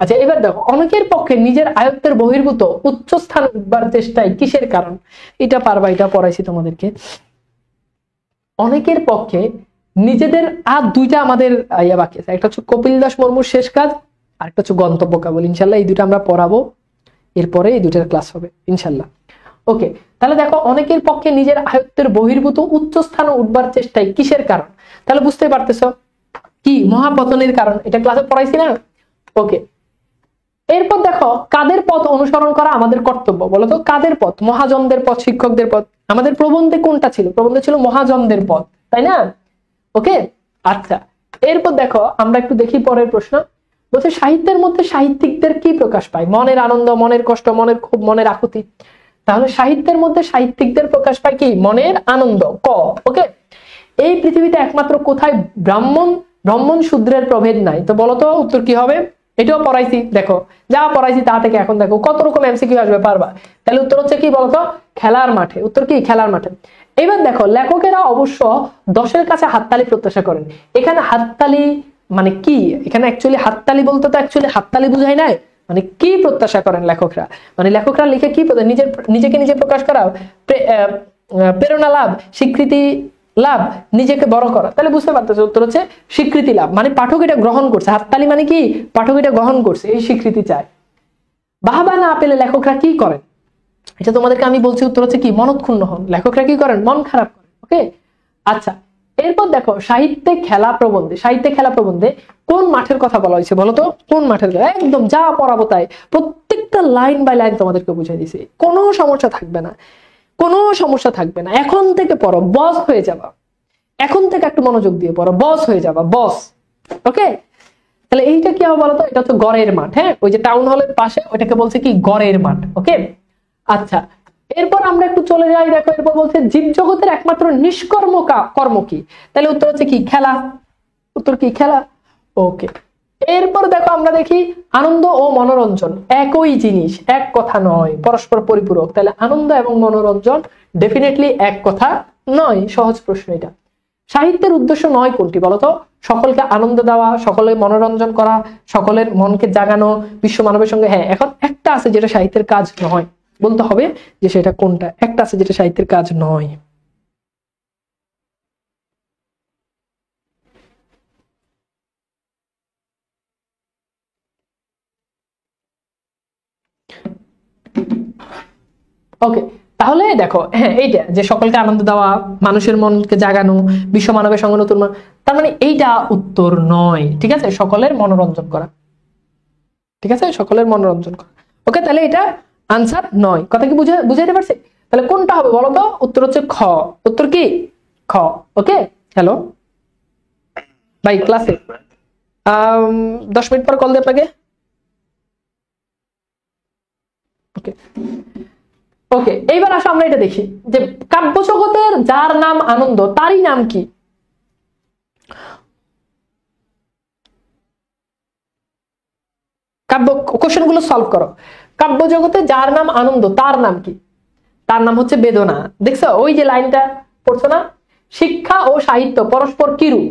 আচ্ছা এবার দেখো, অনেকের পক্ষে নিজের আয়ত্তের বহির্ভূত উচ্চ স্থান উঠবার চেষ্টায় কিসের কারণ? এটা পারবা, এটা পড়াইছি তোমাদেরকে। অনেকের পক্ষে নিজেদের আর দুইটা আমাদের ইয়া বাকি আছে, একটা হচ্ছে কপিল দাস মুর্মুর শেষ কাজ, আর একটা হচ্ছে গন্তব্য কেবল। ইনশাল্লাহ এই দুটো আমরা পড়াবো, এরপরে এই দুটার ক্লাস হবে ইনশাল্লাহ। ওকে, তাহলে দেখো অনেকের পক্ষে নিজের আয়ত্তের বহির্ভূত উচ্চ স্থানে উঠবার চেষ্টায় কিসের কারণ? তাহলে বুঝতে পারতেছো কি, মহাপতনের কারণ। এটা ক্লাসে পড়াইছি না? ওকে, এরপর দেখো কাদের পথ অনুসরণ করা আমাদের কর্তব্য বলতো। কাদের পথ? মহাজনদের পথ, শিক্ষকদের পথ। আমাদের প্রবন্ধে কোনটা ছিল? প্রবন্ধে ছিল মহাজনদের পথ, তাই না? ওকে, আচ্ছা এরপর দেখো আমরা একটু দেখি পরের প্রশ্ন। বলছে সাহিত্যের মধ্যে সাহিত্যিকদের কি প্রকাশ পায়? মনের আনন্দ, মনের কষ্ট, মনের ক্ষোভ, মনের আকুতি। তাহলে সাহিত্যের মধ্যে সাহিত্যিকদের প্রকাশ পায় কি? মনের আনন্দ, ক। ওকে, এই পৃথিবীতে একমাত্র কোথায় ব্রাহ্মণ শূদ্রের প্রভেদ নাই? তো বলতো উত্তর কি হবে? এটাও পড়াইছি, দেখো যা পড়াইছি তা থেকে এখন দেখো কত রকম এমসিকিউ আসবে, পারবা। তাহলে উত্তর হচ্ছে কি বলতো? খেলার মাঠে। উত্তর কি? খেলার মাঠে। এবার দেখো লেখকেরা অবশ্য 10-এর কাছে হাততালি প্রত্যাশা করেন। এখানে হাততালি মানে কি? এখানে অ্যাকচুয়ালি হাততালি বলতে তো অ্যাকচুয়ালি হাততালি বুঝাই নাই, মানে কি প্রত্যাশা করেন লেখকরা? মানে লেখকরা লিখে কি নিজেকে নিজে প্রকাশ করা, প্রেরণা লাভ, স্বীকৃতি লাভ, নিজেকে বড় করা। তাহলে বুঝতে পারতেছে উত্তর হচ্ছে স্বীকৃতি লাভ, মানে পাঠক এটা গ্রহণ করছে। হাততালি মানে কি? পাঠক এটা গ্রহণ করছে, এই স্বীকৃতি চায়। বাহবা না পেলে লেখকরা কি করেন? এটা তোমাদেরকে আমি বলছি, উত্তর হচ্ছে কি? মনক্ষুণ্ণ হন। লেখকরা কি করেন? মন খারাপ করেন। ওকে, আচ্ছা এরপর দেখো সাহিত্যে খেলা প্রবন্ধে কোন মাঠের কথা বলা হয়েছে বলতো? কোন মাঠের কথা? একদম যা পড়াবো তাই, প্রত্যেকটা লাইন বাই লাইন তোমাদেরকে বুঝিয়ে দিছি, কোনো সমস্যা থাকবে না, কোনো সমস্যা থাকবে না। এখন থেকে পড়ো, বস হয়ে যাবা। এখন থেকে একটু মনোযোগ দিয়ে পড়ো, বস হয়ে যাবা, বস। ওকে, তাহলে এইটা কি হবে বলতো? এটা হচ্ছে গড়ের মাঠ। হ্যাঁ, ওই যে টাউন হলের পাশে ওইটাকে বলছে কি? গড়ের মাঠ। ওকে, আচ্ছা এরপর আমরা একটু চলে যাই। দেখো এরপর বলছে জীব জগতের একমাত্র নিষ্কর্ম কর্ম কি? তাহলে উত্তর হচ্ছে কি? খেলা। উত্তর কি? খেলা। ওকে, এরপর দেখো আমরা দেখি আনন্দ ও মনোরঞ্জন একই জিনিস, এক কথা নয়, পরস্পর পরিপূরক। তাহলে আনন্দ এবং মনোরঞ্জন ডেফিনেটলি এক কথা নয়। সহজ প্রশ্ন এটা। সাহিত্যের উদ্দেশ্য নয় কোনটি বলতো? সকলকে আনন্দ দেওয়া, সকলের মনোরঞ্জন করা, সকলের মনকে জাগানো, বিশ্ব মানবের সঙ্গে। হ্যাঁ, এখন একটা আছে যেটা সাহিত্যের কাজ নয়, বলতে হবে যে সেটা কোনটা। একটা আছে যেটা সাহিত্যের কাজ নয়। ওকে, তাহলে দেখো, হ্যাঁ এইটা যে সকলকে আনন্দ দেওয়া, মানুষের মনকে জাগানো, বিশ্ব মানবের সঙ্গে নতুন তার মানে এইটা উত্তর নয়। ঠিক আছে, সকলের মনোরঞ্জন করা। ঠিক আছে, সকলের মনোরঞ্জন করা। ওকে, তাহলে এটা আনসার নয়। কথা কি বুঝাইতে পারছি? তাহলে কোনটা হবে বলো তো? উত্তর হচ্ছে খ। উত্তর কি? খ। ওকে, হ্যালো ভাই, ক্লাসে 10 মিনিট পর কল দিই আপনাকে। ওকে ওকে, এইবার আসো আমরা এটা দেখি যে কাব্য জগতের যার নাম আনন্দ তারই নাম কি? কাব্য কোশ্চেন গুলো সলভ করো। কাব্য জগতে যার নাম আনন্দ তার নাম কি? তার নাম হচ্ছে বেদনা। দেখছো ওই যে লাইনটা পড়ছো না, শিক্ষা ও সাহিত্য পরস্পর কিরূপ।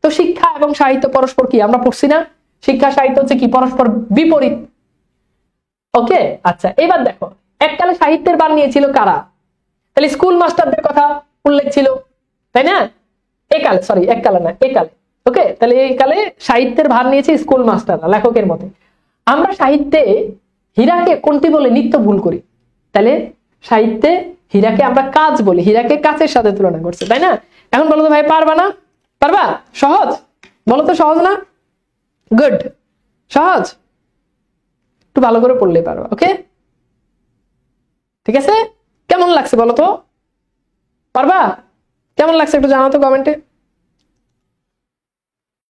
তো শিক্ষা এবং সাহিত্য পরস্পর কি আমরা পড়ছি না? শিক্ষা সাহিত্য হচ্ছে কি? পরস্পর বিপরীত। ওকে, আচ্ছা এবার দেখো, এককালে সাহিত্যের বান নিয়েছিল কারা? তাহলে স্কুল মাস্টারদের কথা উল্লেখ ছিল, তাই না? একালে, সরি এককালে না, একালে। ওকে, তাহলে এই কালে সাহিত্যের ভার নিয়েছে স্কুল মাস্টাররা, লেখকের মতে। আমরা সাহিত্যে হীরাকে কোনটি বলে নিত্য ভুল করি? তাহলে সাহিত্যে হীরাকে আমরা কাজ বলি, হীরাকে কাচের সাথে তুলনা করছে, তাই না? এখন বলো তো ভাই, পারবা না? পারবা? সহজ বলো তো, সহজ না? গুড, সহজ, একটু ভালো করে পড়লেই পারবা। ওকে, ঠিক আছে, কেমন লাগছে বলো তো? পারবা? কেমন লাগছে একটু জানাও তো কমেন্টে।